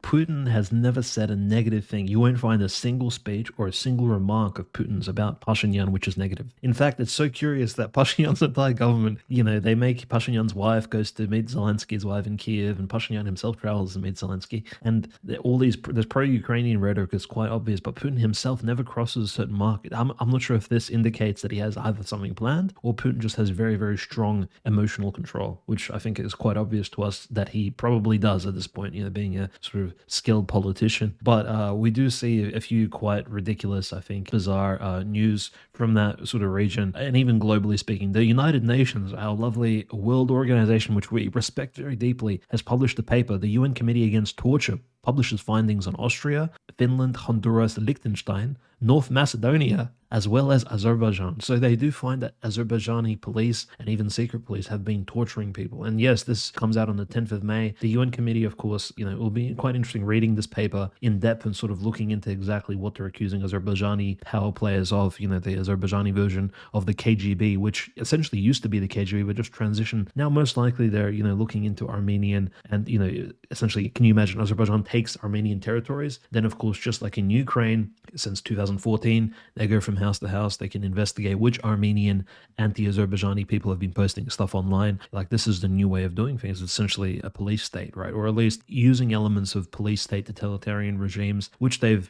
Putin has never said a negative thing. You won't find a single speech or a single remark of Putin's about Pashinyan which is negative. In fact, it's so curious that Pashinyan's entire government, they make Pashinyan's wife goes to meet Zelensky's wife in Kiev, and Pashinyan himself travels to meet Zelensky. And all this pro-Ukrainian rhetoric is quite obvious, but Putin himself never crosses a certain mark. I'm not sure if this indicates that he has either something planned or Putin just has very, very strong emotional control, which I think is quite obvious to us that he probably does at this point, being a sort of skilled politician. But we do see a few quite ridiculous, I think, bizarre news from that sort of region, and even globally speaking. The United Nations, our lovely world organization, which we respect very deeply, has published a paper. The UN Committee Against Torture publishes findings on Austria, Finland, Honduras, Liechtenstein, North Macedonia, as well as Azerbaijan. So they do find that Azerbaijani police and even secret police have been torturing people. And yes, this comes out on the 10th of May. The UN committee, of course, it will be quite interesting reading this paper in depth and sort of looking into exactly what they're accusing Azerbaijani power players of, the Azerbaijani version of the KGB, which essentially used to be the KGB, but just transitioned. Now, most likely they're, looking into Armenian and, essentially, can you imagine Azerbaijan takes Armenian territories? Then, of course, just like in Ukraine, since 2014, they go from house to house. They can investigate which Armenian anti-Azerbaijani people have been posting stuff online. Like, this is the new way of doing things. It's essentially a police state, right? Or at least using elements of police state totalitarian regimes, which they've,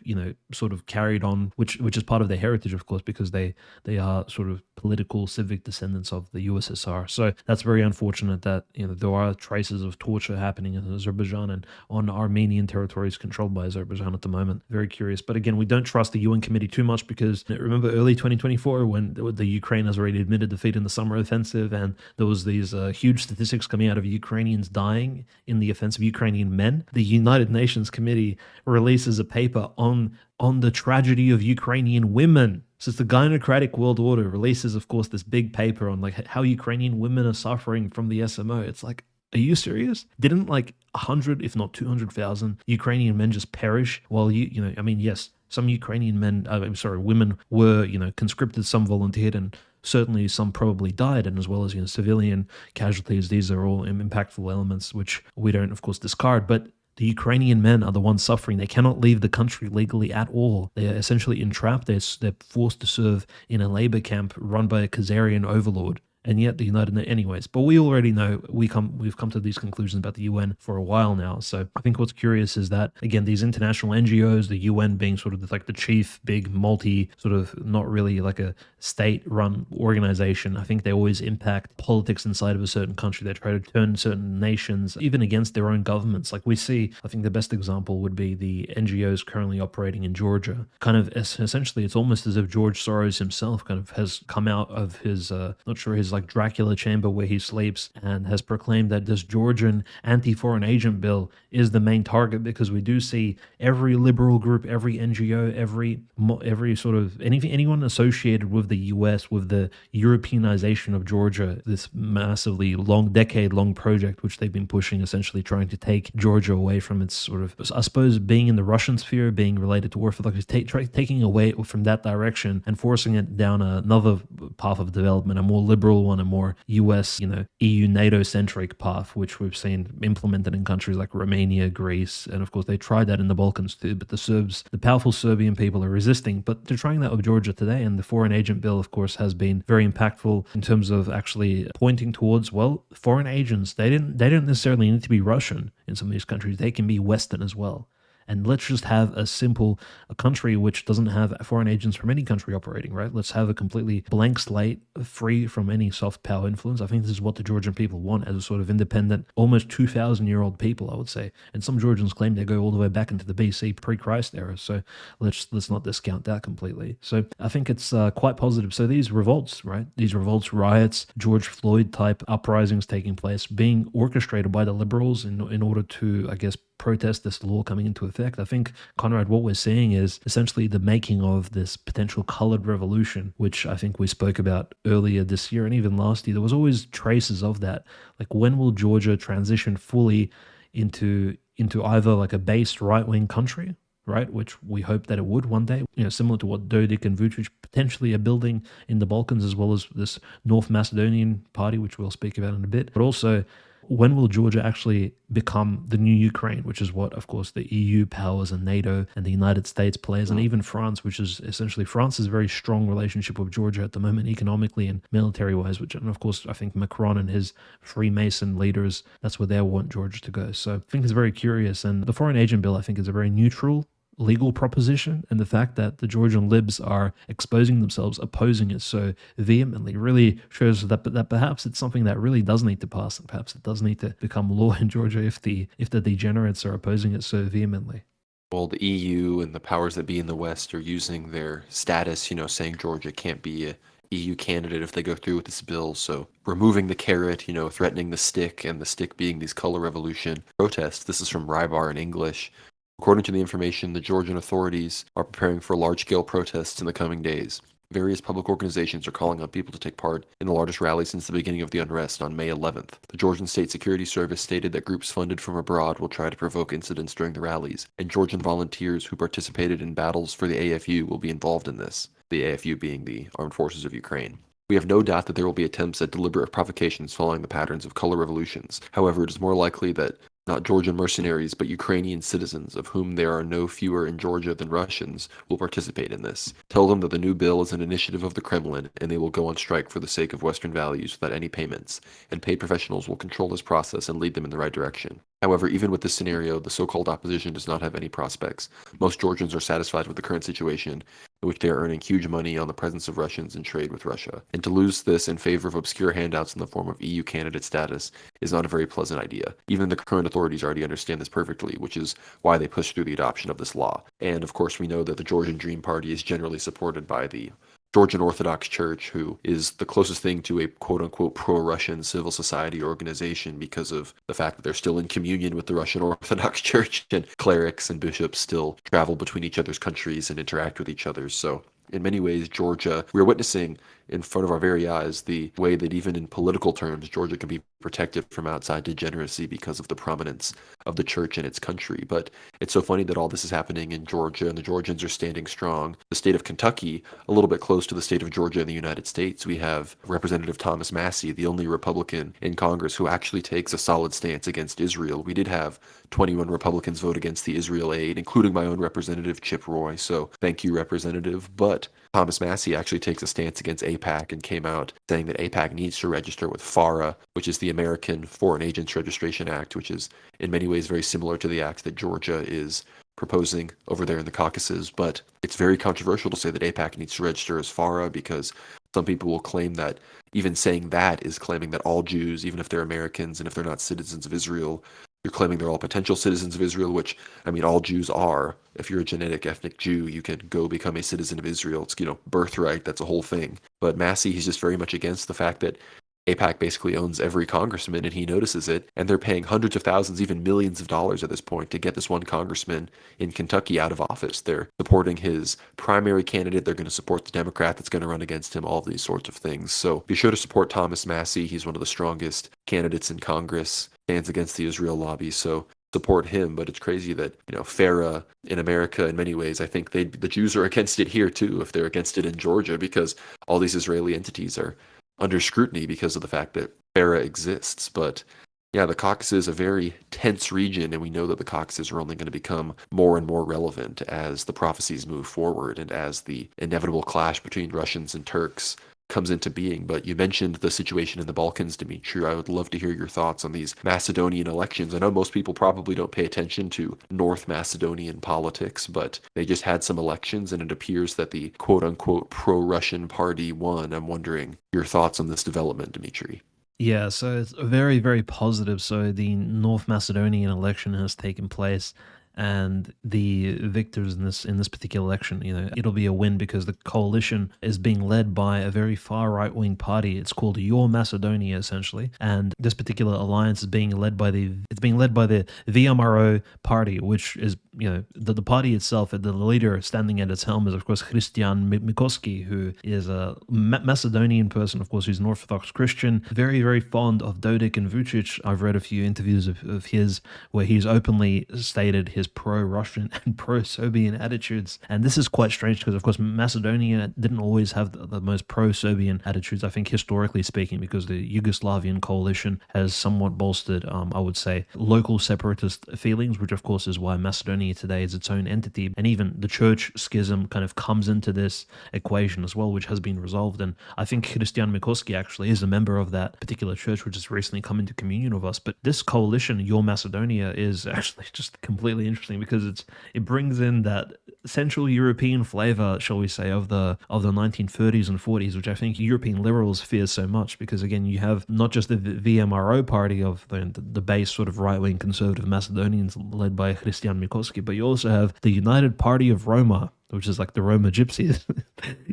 sort of carried on, which is part of their heritage, of course, because they are sort of political civic descendants of the USSR. So that's very unfortunate that there are traces of torture happening in Azerbaijan and on Armenian territories controlled by Azerbaijan at the moment. Very curious. But again, we don't trust the UN committee too much because remember early 2024 when the Ukraine has already admitted defeat in the summer offensive, and there was these huge statistics coming out of Ukrainians dying in the offensive, Ukrainian men. The United Nations committee releases a paper on the tragedy of Ukrainian women. So it's the Gynocratic World Order releases, of course, this big paper on like how Ukrainian women are suffering from the SMO. It's like, are you serious? Didn't like 100, if not 200,000 Ukrainian men just perish while yes, some Ukrainian women were, conscripted, some volunteered, and certainly some probably died, and as well as, civilian casualties. These are all impactful elements, which we don't, of course, discard. But the Ukrainian men are the ones suffering. They cannot leave the country legally at all. They are essentially entrapped. They're forced to serve in a labor camp run by a Khazarian overlord. And yet the United Nations, anyways, but we already know we've come to these conclusions about the UN for a while now. So I think what's curious is that, again, these international NGOs, the UN being sort of like the chief big multi sort of not really like a state-run organization, I think they always impact politics inside of a certain country. They try to turn certain nations even against their own governments. Like we see, I think the best example would be the NGOs currently operating in Georgia. Kind of essentially, it's almost as if George Soros himself kind of has come out of his, not sure, his like Dracula chamber where he sleeps, and has proclaimed that this Georgian anti-foreign agent bill is the main target, because we do see every liberal group, every NGO, every sort of anyone associated with the US, with the Europeanization of Georgia, this massively decade-long project which they've been pushing, essentially trying to take Georgia away from its sort of, I suppose, being in the Russian sphere, being related to Orthodox, taking away from that direction and forcing it down another path of development, a more liberal one, a more US, EU, NATO-centric path, which we've seen implemented in countries like Romania, Greece, and of course they tried that in the Balkans too, but the powerful Serbian people are resisting, but they're trying that with Georgia today, and the foreign agent bill, of course, has been very impactful in terms of actually pointing towards, well, foreign agents, they don't necessarily need to be Russian in some of these countries, they can be Western as well. And let's just have a country which doesn't have foreign agents from any country operating, right? Let's have a completely blank slate, free from any soft power influence. I think this is what the Georgian people want, as a sort of independent, almost 2,000-year-old people, I would say. And some Georgians claim they go all the way back into the BC pre-Christ era. So let's not discount that completely. So I think it's quite positive. So these revolts, right? These revolts, riots, George Floyd type uprisings taking place, being orchestrated by the liberals in order to, I guess, protest this law coming into effect. I think, Conrad, what we're seeing is essentially the making of this potential colored revolution, which I think we spoke about earlier this year and even last year. There was always traces of that. Like, when will Georgia transition fully into either like a based right-wing country, right, which we hope that it would one day, similar to what Dodik and Vucic potentially are building in the Balkans, as well as this North Macedonian party, which we'll speak about in a bit, but also, when will Georgia actually become the new Ukraine, which is what, of course, the EU powers and NATO and the United States plays, and even France, which is essentially France's very strong relationship with Georgia at the moment, economically and military-wise, and of course, I think Macron and his Freemason leaders, that's where they want Georgia to go. So I think it's very curious, and the foreign agent bill, I think, is a very neutral legal proposition, and the fact that the Georgian libs are exposing themselves, opposing it so vehemently, really shows that perhaps it's something that really does need to pass, and perhaps it does need to become law in Georgia if the degenerates are opposing it so vehemently. Well, the EU and the powers that be in the West are using their status, saying Georgia can't be a EU candidate if they go through with this bill. So removing the carrot, threatening the stick, and the stick being these color revolution protests. This is from Rybar in English. According to the information, the Georgian authorities are preparing for large-scale protests in the coming days. Various public organizations are calling on people to take part in the largest rally since the beginning of the unrest on May 11th. The Georgian State Security Service stated that groups funded from abroad will try to provoke incidents during the rallies, and Georgian volunteers who participated in battles for the AFU will be involved in this, the AFU being the Armed Forces of Ukraine. We have no doubt that there will be attempts at deliberate provocations following the patterns of color revolutions. However, it is more likely that Not Georgian mercenaries, but Ukrainian citizens, of whom there are no fewer in Georgia than Russians, will participate in this. Tell them that the new bill is an initiative of the Kremlin, and they will go on strike for the sake of Western values without any payments, and paid professionals will control this process and lead them in the right direction. However, even with this scenario, the so-called opposition does not have any prospects. Most Georgians are satisfied with the current situation, in which they are earning huge money on the presence of Russians in trade with Russia. And to lose this in favor of obscure handouts in the form of EU candidate status is not a very pleasant idea. Even the current authorities already understand this perfectly, which is why they push through the adoption of this law. And of course, we know that the Georgian Dream Party is generally supported by the Georgian Orthodox Church, who is the closest thing to a quote-unquote pro-Russian civil society organization because of the fact that they're still in communion with the Russian Orthodox Church, and clerics and bishops still travel between each other's countries and interact with each other. So in many ways, Georgia, we're witnessing in front of our very eyes the way that even in political terms, Georgia can be protected from outside degeneracy because of the prominence of the church in its country. But it's so funny that all this is happening in Georgia and the Georgians are standing strong. The state of Kentucky, a little bit close to the state of Georgia in the United States, we have Representative Thomas Massie, the only Republican in Congress who actually takes a solid stance against Israel. We did have 21 Republicans vote against the Israel aid, including my own representative, Chip Roy. So thank you, Representative. But Thomas Massie actually takes a stance against AIPAC and came out saying that AIPAC needs to register with FARA, which is the American Foreign Agents Registration Act, which is in many ways very similar to the act that Georgia is proposing over there in the Caucasus. But it's very controversial to say that AIPAC needs to register as FARA because some people will claim that even saying that is claiming that all Jews, even if they're Americans and if they're not citizens of Israel, you're claiming they're all potential citizens of Israel, which, I mean, all Jews are. If you're a genetic ethnic Jew, you can go become a citizen of Israel. It's, birthright. That's a whole thing. But Massie, he's just very much against the fact that AIPAC basically owns every congressman, and he notices it, and they're paying hundreds of thousands, even millions of dollars at this point to get this one congressman in Kentucky out of office. They're supporting his primary candidate. They're going to support the Democrat that's going to run against him, all of these sorts of things. So be sure to support Thomas Massie. He's one of the strongest candidates in Congress, stands against the Israel lobby. So support him. But it's crazy that, FARA in America, in many ways, I think the Jews are against it here too, if they're against it in Georgia, because all these Israeli entities are under scrutiny because of the fact that FARA exists. But yeah, the Caucasus is a very tense region, and we know that the Caucasus are only going to become more and more relevant as the prophecies move forward and as the inevitable clash between Russians and Turks comes into being. But you mentioned the situation in the Balkans, Dimitri. I would love to hear your thoughts on these Macedonian elections. I know most people probably don't pay attention to North Macedonian politics, but they just had some elections, and it appears that the quote-unquote pro-Russian party won. I'm wondering your thoughts on this development, Dimitri. Yeah, so it's very, very positive. So the North Macedonian election has taken place, and the victors in this particular election, it'll be a win because the coalition is being led by a very far right wing party. It's called Your Macedonia, essentially, and this particular alliance is being led by the VMRO party, which is the party itself. The leader standing at its helm is of course Christian Mikoski, who is a Macedonian person, of course, who's an Orthodox Christian, very, very fond of Dodik and Vucic. I've read a few interviews of his where he's openly stated his pro-Russian and pro-Serbian attitudes. And this is quite strange because, of course, Macedonia didn't always have the most pro-Serbian attitudes, I think, historically speaking, because the Yugoslavian coalition has somewhat bolstered, I would say, local separatist feelings, which, of course, is why Macedonia today is its own entity. And even the church schism kind of comes into this equation as well, which has been resolved. And I think Christian Mikoski actually is a member of that particular church, which has recently come into communion with us. But this coalition, Your Macedonia, is actually just completely interesting because it brings in that Central European flavor, shall we say, of the 1930s and 40s, which I think European liberals fear so much, because again, you have not just the VMRO party of the base sort of right-wing conservative Macedonians led by Christian Mikoski, but you also have the United Party of Roma, which is like the Roma gypsies.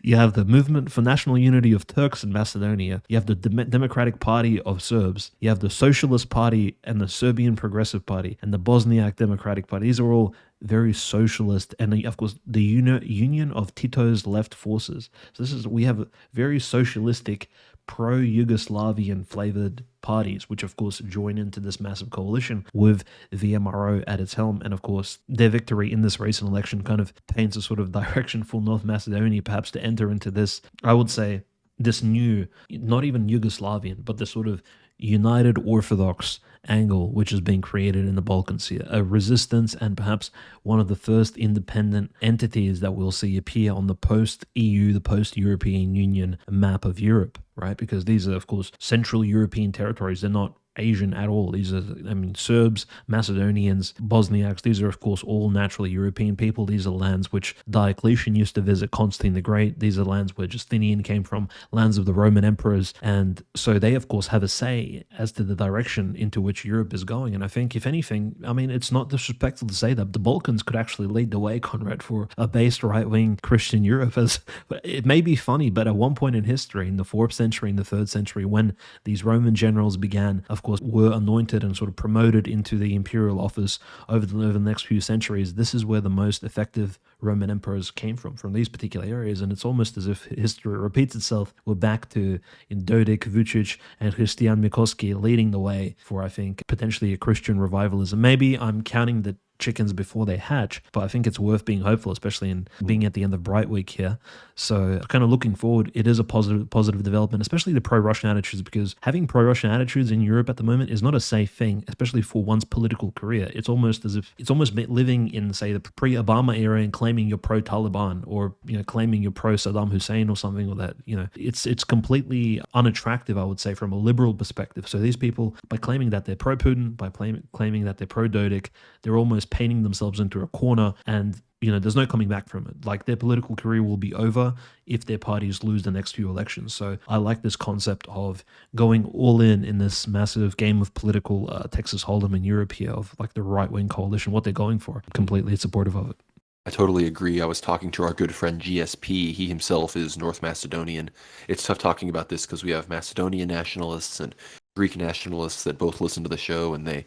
You have the Movement for National Unity of Turks in Macedonia. You have the Democratic Party of Serbs. You have the Socialist Party and the Serbian Progressive Party and the Bosniak Democratic Party. These are all very socialist, and of course the Union of Tito's Left Forces. So we have very socialistic, pro-Yugoslavian flavored parties, which of course join into this massive coalition with VMRO at its helm. And of course, their victory in this recent election kind of paints a sort of direction for North Macedonia, perhaps to enter into this, I would say, this new, not even Yugoslavian, but the sort of united Orthodox angle which is being created in the Balkans here. A resistance and perhaps one of the first independent entities that we'll see appear on the post EU, the post European Union map of Europe, right? Because these are, of course, Central European territories. They're not Asian at all. These are, I mean, Serbs, Macedonians, Bosniaks. These are, of course, all naturally European people. These are lands which Diocletian used to visit, Constantine the Great. These are lands where Justinian came from, lands of the Roman emperors. And so they, of course, have a say as to the direction into which Europe is going. And I think, if anything, I mean, it's not disrespectful to say that the Balkans could actually lead the way, Conrad, for a based right-wing Christian Europe. As it may be funny, but at one point in history, in the 4th century, in the 3rd century, when these Roman generals began, of course, were anointed and sort of promoted into the imperial office over the next few centuries, this is where the most effective Roman emperors came from these particular areas. And it's almost as if history repeats itself. We're back to Dodik, Vucic, and Christian Mikoski leading the way for, I think, potentially a Christian revivalism. Maybe I'm counting the chickens before they hatch, but I think it's worth being hopeful, especially in being at the end of Bright Week here. So kind of looking forward, it is a positive development, especially the pro-Russian attitudes, because having pro-Russian attitudes in Europe at the moment is not a safe thing, especially for one's political career. It's almost as if it's almost living in, say, the pre-Obama era and claiming you're pro-Taliban, or claiming you're pro-Saddam Hussein or something, or that it's completely unattractive, I would say, from a liberal perspective. So these people, by claiming that they're pro-Putin, by claiming that they're pro-Dodik, they're almost painting themselves into a corner, and there's no coming back from it. Like, their political career will be over if their parties lose the next few elections. So I like this concept of going all in this massive game of political Texas Hold'em in Europe here, of like the right-wing coalition, what they're going for. Completely supportive of it. I totally agree. I was talking to our good friend GSP. He himself is North Macedonian. It's tough talking about this because we have Macedonian nationalists and Greek nationalists that both listen to the show, and they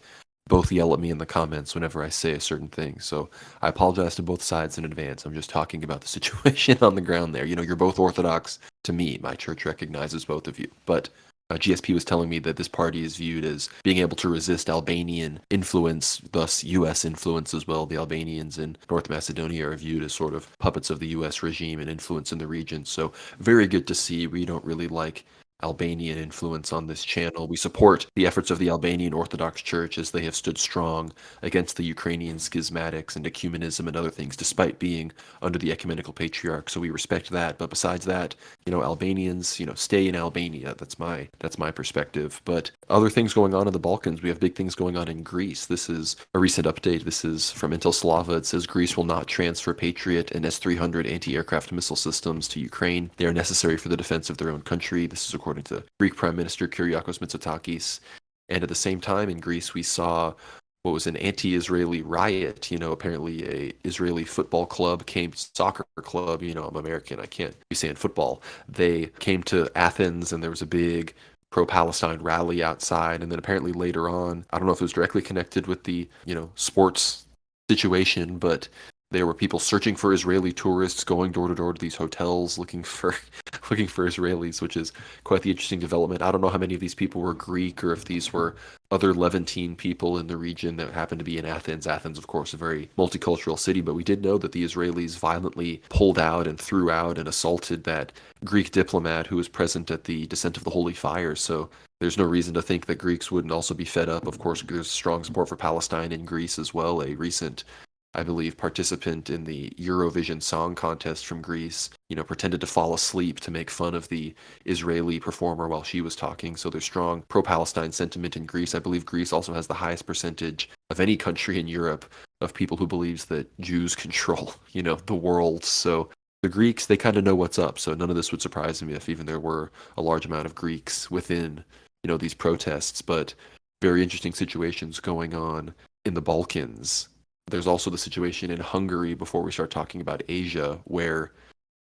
both yell at me in the comments whenever I say a certain thing. So I apologize to both sides in advance. I'm just talking about the situation on the ground there. You're both Orthodox to me. My church recognizes both of you. But GSP was telling me that this party is viewed as being able to resist Albanian influence, thus U.S. influence as well. The Albanians in North Macedonia are viewed as sort of puppets of the U.S. regime and influence in the region. So very good to see. We don't really like Albanian influence on this channel. We support the efforts of the Albanian Orthodox Church as they have stood strong against the Ukrainian schismatics and ecumenism and other things, despite being under the ecumenical patriarch. So we respect that. But besides that, Albanians, stay in Albania. That's my perspective. But other things going on in the Balkans, we have big things going on in Greece. This is a recent update. This is from Intel Slava. It says Greece will not transfer Patriot and S-300 anti-aircraft missile systems to Ukraine. They are necessary for the defense of their own country. This is according to Greek Prime Minister Kyriakos Mitsotakis. And at the same time in Greece, we saw what was an anti-Israeli riot. Apparently a Israeli football club soccer club, I'm American, I can't be saying football. They came to Athens and there was a big pro-Palestine rally outside. And then apparently later on, I don't know if it was directly connected with the, sports situation, but there were people searching for Israeli tourists, going door to door to these hotels looking for Israelis, which is quite the interesting development. I don't know how many of these people were Greek or if these were other Levantine people in the region that happened to be in Athens. Athens, of course, a very multicultural city, but we did know that the Israelis violently pulled out and threw out and assaulted that Greek diplomat who was present at the descent of the Holy Fire. So there's no reason to think that Greeks wouldn't also be fed up. Of course, there's strong support for Palestine in Greece as well. A recent, I believe, participant in the Eurovision Song Contest from Greece, pretended to fall asleep to make fun of the Israeli performer while she was talking. So there's strong pro-Palestine sentiment in Greece. I believe Greece also has the highest percentage of any country in Europe of people who believes that Jews control, the world. So the Greeks, they kind of know what's up. So none of this would surprise me if even there were a large amount of Greeks within, these protests. But very interesting situations going on in the Balkans. There's also the situation in Hungary, before we start talking about Asia, where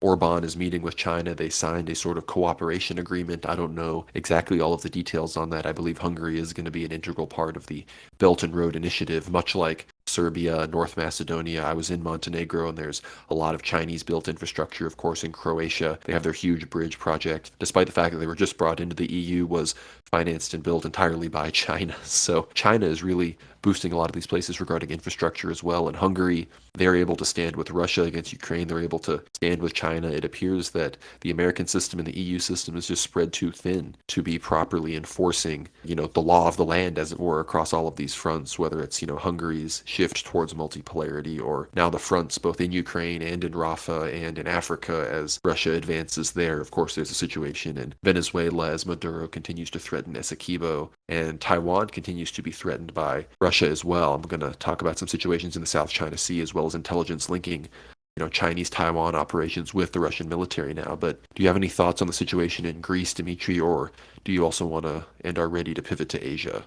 Orban is meeting with China. They signed a sort of cooperation agreement. I don't know exactly all of the details on that. I believe Hungary is going to be an integral part of the Belt and Road Initiative, much like Serbia, North Macedonia. I was in Montenegro, and there's a lot of Chinese-built infrastructure, of course, in Croatia. They have their huge bridge project, despite the fact that they were just brought into the EU, was financed and built entirely by China. So China is really boosting a lot of these places regarding infrastructure as well. And Hungary, they're able to stand with Russia against Ukraine. They're able to stand with China. It appears that the American system and the EU system is just spread too thin to be properly enforcing, the law of the land, as it were, across all of these fronts, whether it's, Hungary's shift towards multipolarity, or now the fronts both in Ukraine and in Rafah and in Africa as Russia advances there. Of course, there's a situation in Venezuela as Maduro continues to threaten Essequibo, and Taiwan continues to be threatened by Russia as well. I'm going to talk about some situations in the South China Sea, as well as intelligence linking Chinese Taiwan operations with the Russian military now. But do you have any thoughts on the situation in Greece, Dimitri, or do you also want to and are ready to pivot to Asia?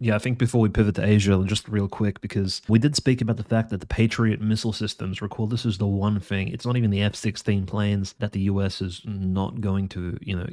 Yeah, I think before we pivot to Asia, just real quick, because we did speak about the fact that the Patriot missile systems, recall this is the one thing, it's not even the F-16 planes that the US is not going to,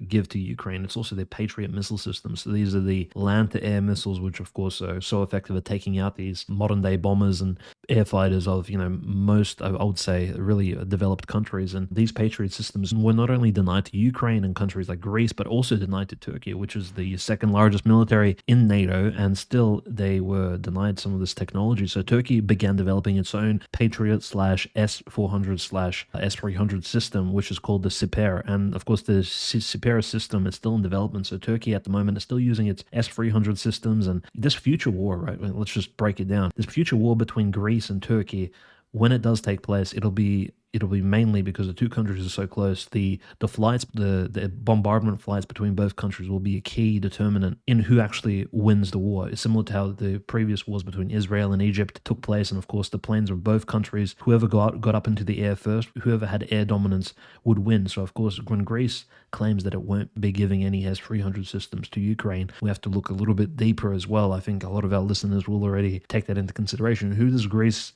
give to Ukraine. It's also the Patriot missile systems. So these are the land-to-air missiles, which of course are so effective at taking out these modern-day bombers and air fighters of, most, I would say, really developed countries. And these Patriot systems were not only denied to Ukraine and countries like Greece, but also denied to Turkey, which is the second largest military in NATO, and still they were denied some of this technology. So Turkey began developing its own Patriot slash S-400 slash S-300 system, which is called the Siper. And of course, the Siper system is still in development. So Turkey at the moment is still using its S-300 systems. And this future war, right? Let's just break it down. This future war between Greece and Turkey, when it does take place, it'll be mainly because the two countries are so close. The flights, the bombardment flights between both countries will be a key determinant in who actually wins the war. It's similar to how the previous wars between Israel and Egypt took place, and of course the planes of both countries, whoever got up into the air first, whoever had air dominance would win. So of course, when Greece claims that it won't be giving any S-300 systems to Ukraine, we have to look a little bit deeper as well. I think a lot of our listeners will already take that into consideration. Who's Greece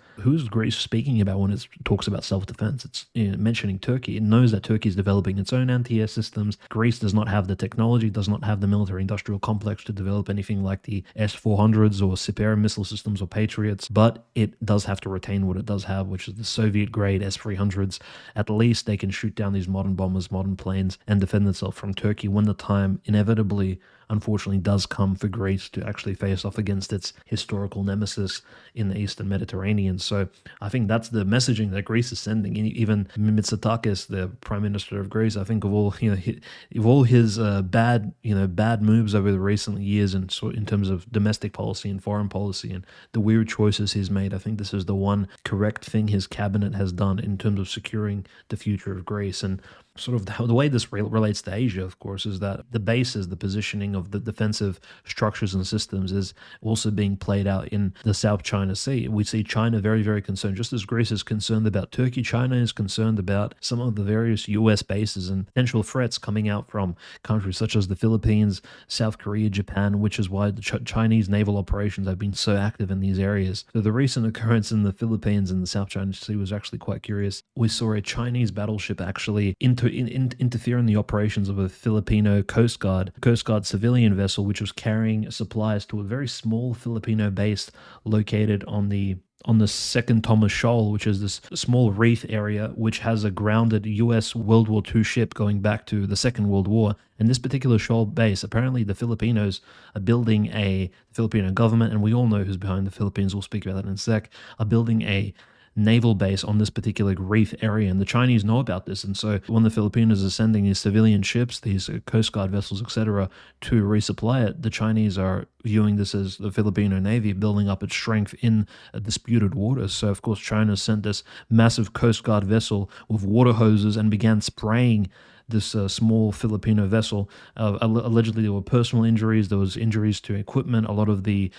speaking about when it talks about self-defense? It's mentioning Turkey. It knows that Turkey is developing its own anti-air systems. Greece does not have the technology, does not have the military-industrial complex to develop anything like the S-400s or Siper missile systems or Patriots, but it does have to retain what it does have, which is the Soviet-grade S-300s. At least they can shoot down these modern bombers, modern planes, and defend itself from Turkey when the time inevitably, unfortunately, does come for Greece to actually face off against its historical nemesis in the Eastern Mediterranean. So I think that's the messaging that Greece is sending. Even Mitsotakis, the Prime Minister of Greece, I think of all his bad moves over the recent years in terms of domestic policy and foreign policy and the weird choices he's made, I think this is the one correct thing his cabinet has done in terms of securing the future of Greece. And sort of the way this relates to Asia, of course, is that the bases, the positioning of the defensive structures and systems is also being played out in the South China Sea. We see China very, very concerned. Just as Greece is concerned about Turkey, China is concerned about some of the various U.S. bases and potential threats coming out from countries such as the Philippines, South Korea, Japan, which is why the Chinese naval operations have been so active in these areas. So the recent occurrence in the Philippines and the South China Sea was actually quite curious. We saw a Chinese battleship actually interfere in the operations of a Filipino Coast Guard civilian vessel, which was carrying supplies to a very small Filipino base located on the Second Thomas Shoal, which is this small reef area which has a grounded US World War II ship going back to the Second World War. And this particular shoal base, apparently the Filipinos are building the Filipino government, and we all know who's behind the Philippines, we'll speak about that in a sec, are building a naval base on this particular reef area, and the Chinese know about this. And so when the Filipinos are sending these civilian ships, these Coast Guard vessels, etc., to resupply it, the Chinese are viewing this as the Filipino Navy building up its strength in disputed waters. So of course China sent this massive Coast Guard vessel with water hoses and began spraying this small Filipino vessel. Allegedly, there were personal injuries. There was injuries to equipment. A lot of the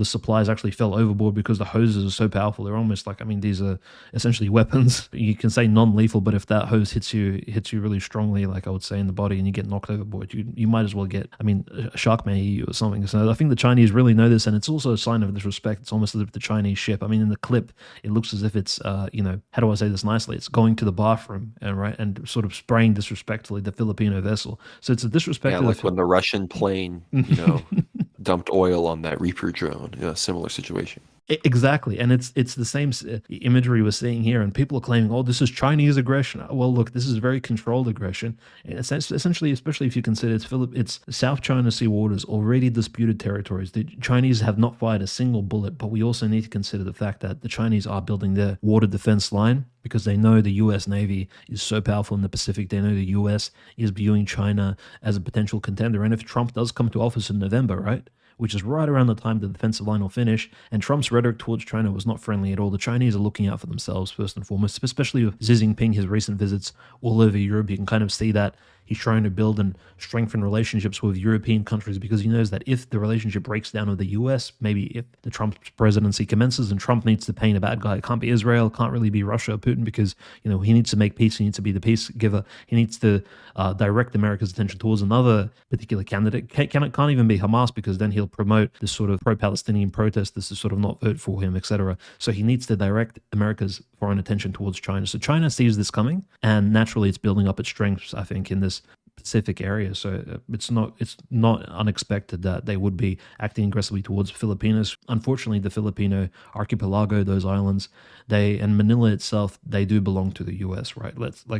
supplies actually fell overboard because the hoses are so powerful. They're almost like, these are essentially weapons. You can say non-lethal, but if that hose hits you really strongly, like I would say in the body, and you get knocked overboard, you might as well get. A shark may eat you or something. So I think the Chinese really know this, and it's also a sign of disrespect. It's almost as if the Chinese ship. In the clip, it looks as if it's how do I say this nicely? It's going to the bathroom and sort of spraying disrespectfully the Filipino vessel. So it's a disrespect. Yeah, like when the Russian plane, dumped oil on that Reaper drone. Yeah, similar situation. Exactly, and it's the same imagery we're seeing here, and people are claiming, "Oh, this is Chinese aggression." Well, look, this is very controlled aggression, and essentially, especially if you consider it's South China Sea waters, already disputed territories. The Chinese have not fired a single bullet, but we also need to consider the fact that the Chinese are building their water defense line because they know the U.S. Navy is so powerful in the Pacific. They know the U.S. is viewing China as a potential contender, and if Trump does come to office in November, right? Which is right around the time the defensive line will finish. And Trump's rhetoric towards China was not friendly at all. The Chinese are looking out for themselves first and foremost, especially with Xi Jinping, his recent visits all over Europe. You can kind of see that he's trying to build and strengthen relationships with European countries because he knows that if the relationship breaks down with the US, maybe if the Trump presidency commences and Trump needs to paint a bad guy, it can't be Israel, it can't really be Russia or Putin because, he needs to make peace, he needs to be the peace giver, he needs to direct America's attention towards another particular candidate. Can't even be Hamas because then he'll promote this sort of pro-Palestinian protest, this is sort of not vote for him, etc. So he needs to direct America's foreign attention towards China. So China sees this coming, and naturally it's building up its strengths, I think, in this Pacific area. So it's not unexpected that they would be acting aggressively towards Filipinos. Unfortunately, the Filipino archipelago, those islands, and Manila itself, they do belong to the US, right?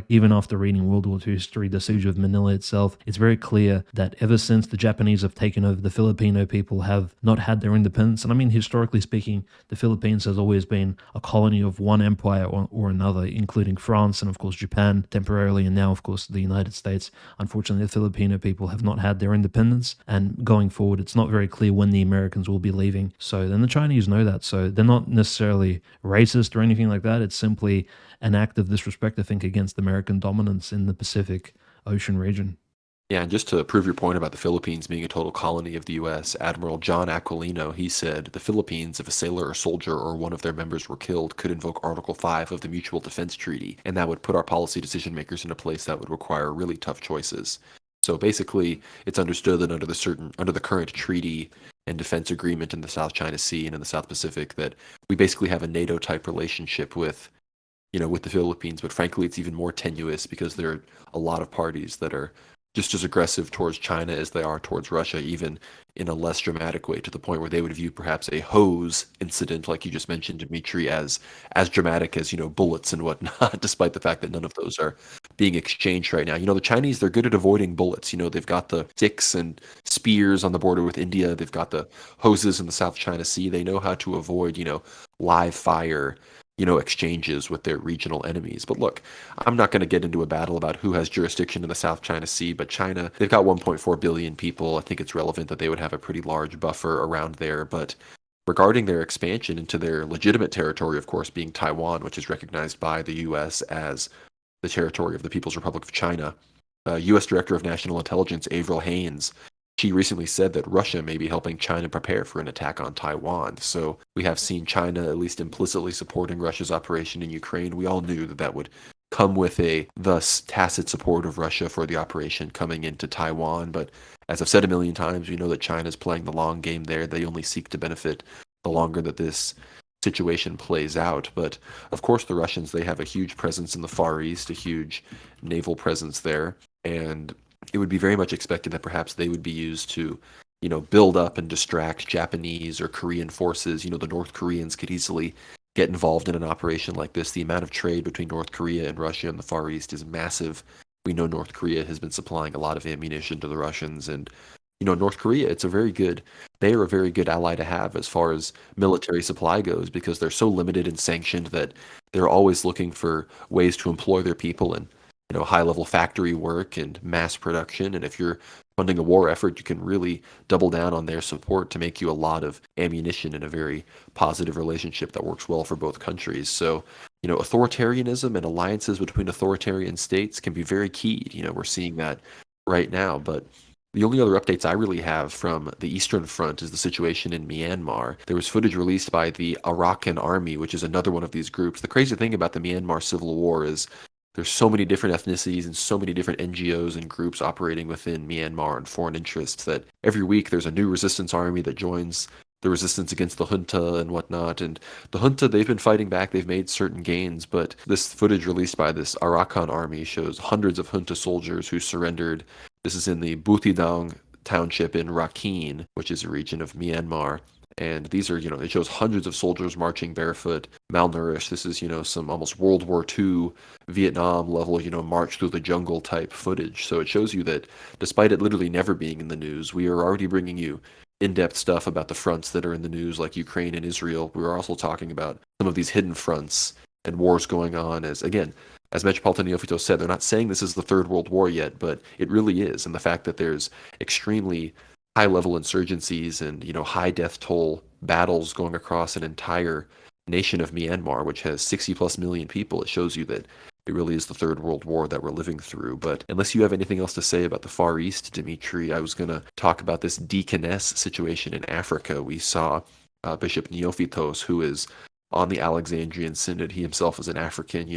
Even after reading World War II history, the siege of Manila itself, it's very clear that ever since the Japanese have taken over, the Filipino people have not had their independence. And I mean, historically speaking, the Philippines has always been a colony of one empire or another, including France and of course Japan temporarily, and now of course the United States. Unfortunately, the Filipino people have not had their independence, and going forward, it's not very clear when the Americans will be leaving. So then the Chinese know that. So they're not necessarily racist or anything like that. It's simply an act of disrespect, I think, against American dominance in the Pacific Ocean region. Yeah, and just to prove your point about the Philippines being a total colony of the U.S., Admiral John Aquilino, he said the Philippines, if a sailor or soldier or one of their members were killed, could invoke Article 5 of the Mutual Defense Treaty, and that would put our policy decision makers in a place that would require really tough choices. So basically, it's understood that under the current treaty and defense agreement in the South China Sea and in the South Pacific, that we basically have a NATO type relationship with the Philippines, but frankly, it's even more tenuous because there are a lot of parties that are just as aggressive towards China as they are towards Russia, even in a less dramatic way, to the point where they would view perhaps a hose incident, like you just mentioned, Dmitry, as dramatic as bullets and whatnot, despite the fact that none of those are being exchanged right now. The Chinese, they're good at avoiding bullets. They've got the sticks and spears on the border with India. They've got the hoses in the South China Sea. They know how to avoid live fire exchanges with their regional enemies. But look, I'm not going to get into a battle about who has jurisdiction in the South China Sea, but China, they've got 1.4 billion people. I think it's relevant that they would have a pretty large buffer around there. But regarding their expansion into their legitimate territory, of course, being Taiwan, which is recognized by the U.S. as the territory of the People's Republic of China, U.S. Director of National Intelligence, Avril Haines, she recently said that Russia may be helping China prepare for an attack on Taiwan. So we have seen China at least implicitly supporting Russia's operation in Ukraine. We all knew that would come with a thus tacit support of Russia for the operation coming into Taiwan. But as I've said a million times, we know that China is playing the long game there. They only seek to benefit the longer that this situation plays out. But of course, the Russians, they have a huge presence in the Far East, a huge naval presence there. And it would be very much expected that perhaps they would be used to, build up and distract Japanese or Korean forces. The North Koreans could easily get involved in an operation like this. The amount of trade between North Korea and Russia in the Far East is massive. We know North Korea has been supplying a lot of ammunition to the Russians, and North Korea, they are a very good ally to have as far as military supply goes, because they're so limited and sanctioned that they're always looking for ways to employ their people in high level factory work and mass production. And if you're funding a war effort, you can really double down on their support to make you a lot of ammunition in a very positive relationship that works well for both countries. So, authoritarianism and alliances between authoritarian states can be very key. We're seeing that right now. But the only other updates I really have from the Eastern Front is the situation in Myanmar. There was footage released by the Arakan Army, which is another one of these groups. The crazy thing about the Myanmar Civil War is there's so many different ethnicities and so many different NGOs and groups operating within Myanmar and foreign interests that every week there's a new resistance army that joins the resistance against the junta and whatnot. And the junta, they've been fighting back, they've made certain gains, but this footage released by this Arakan army shows hundreds of junta soldiers who surrendered. This is in the Butidang township in Rakhine, which is a region of Myanmar. And these are, it shows hundreds of soldiers marching barefoot, malnourished. This is, some almost World War II Vietnam level, march through the jungle type footage. So it shows you that despite it literally never being in the news, we are already bringing you in-depth stuff about the fronts that are in the news, like Ukraine and Israel. We're also talking about some of these hidden fronts and wars going on. As Metropolitan Neophytos said, they're not saying this is the Third World War yet, but it really is. And the fact that there's extremely high-level insurgencies and, high death toll battles going across an entire nation of Myanmar, which has 60+ million people, it shows you that it really is the Third World War that we're living through. But unless you have anything else to say about the Far East, Dimitri, I was going to talk about this deaconess situation in Africa. We saw Bishop Neophytos, who is on the Alexandrian Synod. He himself is an African,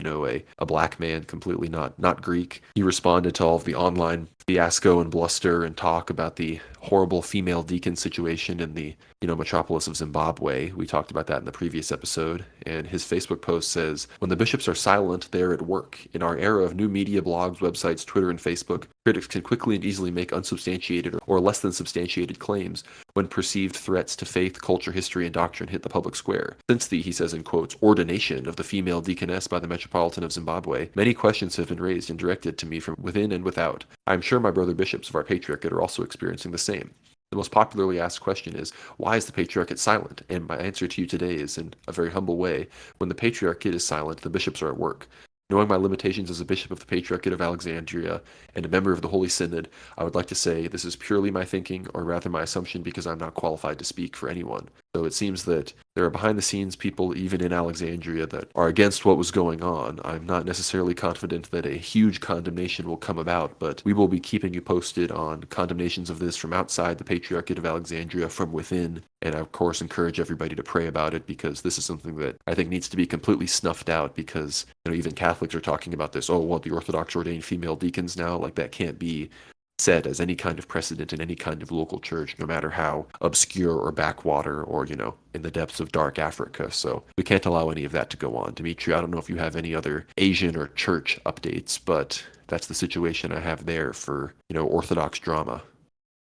a black man, completely not Greek. He responded to all of the online fiasco and bluster and talk about the horrible female deacon situation in the, metropolis of Zimbabwe. We talked about that in the previous episode. And his Facebook post says, "When the bishops are silent, they're at work. In our era of new media, blogs, websites, Twitter, and Facebook, critics can quickly and easily make unsubstantiated or less than substantiated claims when perceived threats to faith, culture, history, and doctrine hit the public square. Since the," he says in quotes, "ordination of the female deaconess by the Metropolitan of Zimbabwe, many questions have been raised and directed to me from within and without. I'm sure my brother bishops of our patriarchate are also experiencing the same. The most popularly asked question is, why is the patriarchate silent? And my answer to you today is, in a very humble way, when the patriarchate is silent, the bishops are at work. Knowing my limitations as a bishop of the Patriarchate of Alexandria and a member of the Holy Synod, I would like to say this is purely my thinking, or rather my assumption, because I'm not qualified to speak for anyone." So it seems that there are behind-the-scenes people, even in Alexandria, that are against what was going on. I'm not necessarily confident that a huge condemnation will come about, but we will be keeping you posted on condemnations of this from outside the Patriarchate of Alexandria, from within, and I, of course, encourage everybody to pray about it, because this is something that I think needs to be completely snuffed out, because, even Catholics are talking about this. Oh, well, the Orthodox ordained female deacons now? Like, that can't be set as any kind of precedent in any kind of local church, no matter how obscure or backwater or, in the depths of dark Africa. So we can't allow any of that to go on. Dimitri, I don't know if you have any other Asian or church updates, but that's the situation I have there for, Orthodox drama.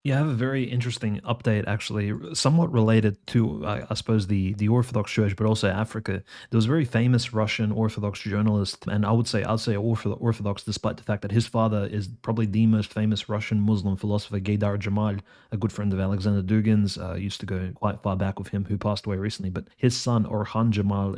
Yeah, I have a very interesting update, actually, somewhat related to, I suppose, the Orthodox Church, but also Africa. There was a very famous Russian Orthodox journalist, and I'd say Orthodox, despite the fact that his father is probably the most famous Russian Muslim philosopher, Gaidar Jamal, a good friend of Alexander Dugin's, used to go quite far back with him, who passed away recently. But his son, Orhan Jamal,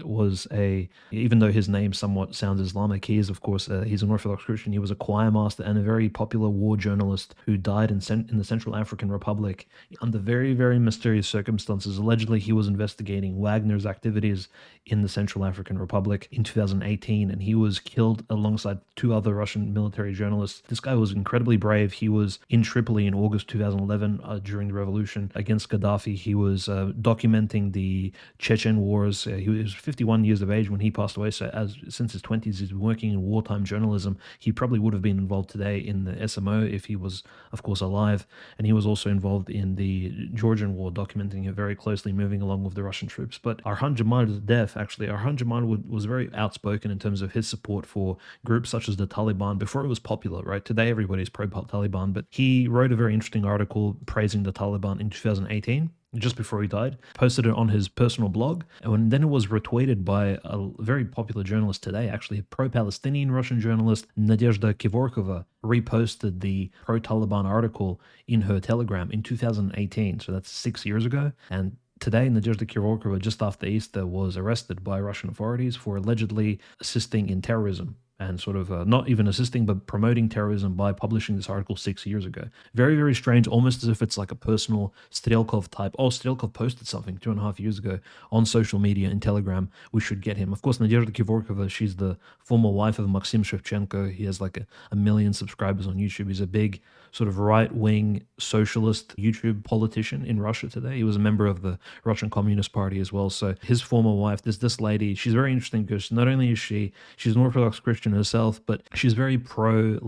even though his name somewhat sounds Islamic, he is, of course, he's an Orthodox Christian. He was a choir master and a very popular war journalist who died in the Central African Republic under very, very mysterious circumstances. Allegedly, he was investigating Wagner's activities in the Central African Republic in 2018, and he was killed alongside two other Russian military journalists. This guy was incredibly brave. He was in Tripoli in August 2011 during the revolution against Gaddafi. He was documenting the Chechen wars. He was 51 years of age when he passed away, so since his 20s, he's been working in wartime journalism. He probably would have been involved today in the SMO if he was, of course, alive. And he was also involved in the Georgian war, documenting it very closely, moving along with the Russian troops. But Arhan Jamal's death, actually, Arhan Jamal was very outspoken in terms of his support for groups such as the Taliban before it was popular, right? Today, everybody's pro-Taliban, but he wrote a very interesting article praising the Taliban in 2018. Just before he died, posted it on his personal blog, and then it was retweeted by a very popular journalist today, actually a pro-Palestinian Russian journalist, Nadezhda Kivorkova, reposted the pro-Taliban article in her Telegram in 2018, so that's 6 years ago, and today, Nadezhda Kivorkova, just after Easter, was arrested by Russian authorities for allegedly assisting in terrorism, and sort of not even assisting, but promoting terrorism by publishing this article 6 years ago. Very, very strange, almost as if it's like a personal Strelkov type. Oh, Strelkov posted something 2.5 years ago on social media in Telegram. We should get him. Of course, Nadezhda Kivorkova, she's the former wife of Maxim Shevchenko. He has like a million subscribers on YouTube. He's a big sort of right-wing socialist YouTube politician in Russia today. He was a member of the Russian Communist Party as well. So his former wife, this lady, she's very interesting because not only is she's an Orthodox Christian, Christian herself, but she's very pro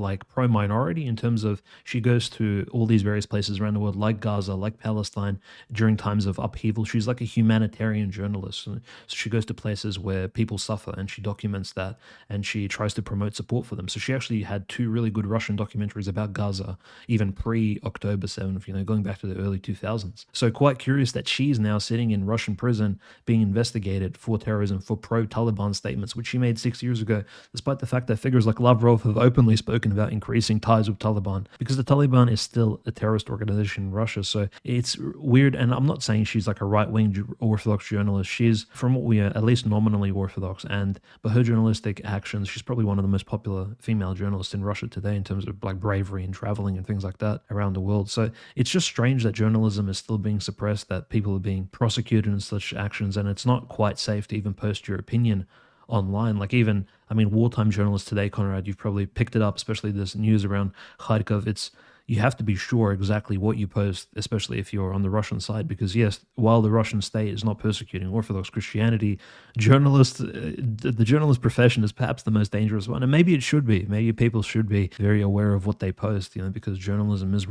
minority in terms of she goes to all these various places around the world, like Gaza, like Palestine, during times of upheaval. She's like a humanitarian journalist. And so she goes to places where people suffer and she documents that and she tries to promote support for them. So she actually had two really good Russian documentaries about Gaza, even pre October 7th, going back to the early 2000s. So quite curious that she's now sitting in Russian prison being investigated for terrorism for pro Taliban statements, which she made 6 years ago, despite the fact that figures like Lavrov have openly spoken about increasing ties with Taliban, because the Taliban is still a terrorist organization in Russia. So it's weird. And I'm not saying she's like a right wing Orthodox journalist. She's, from what we are, at least nominally Orthodox. And but her journalistic actions, she's probably one of the most popular female journalists in Russia today in terms of like bravery and traveling and things like that around the world. So it's just strange that journalism is still being suppressed, that people are being prosecuted in such actions, and it's not quite safe to even post your opinion online. Like even, I mean, wartime journalists today, Conrad, you've probably picked it up, especially this news around Kharkov. It's you have to be sure exactly what you post, especially if you're on the Russian side, because yes, while the Russian state is not persecuting Orthodox Christianity, the journalist profession is perhaps the most dangerous one, and maybe it should be. Maybe people should be very aware of what they post, because journalism is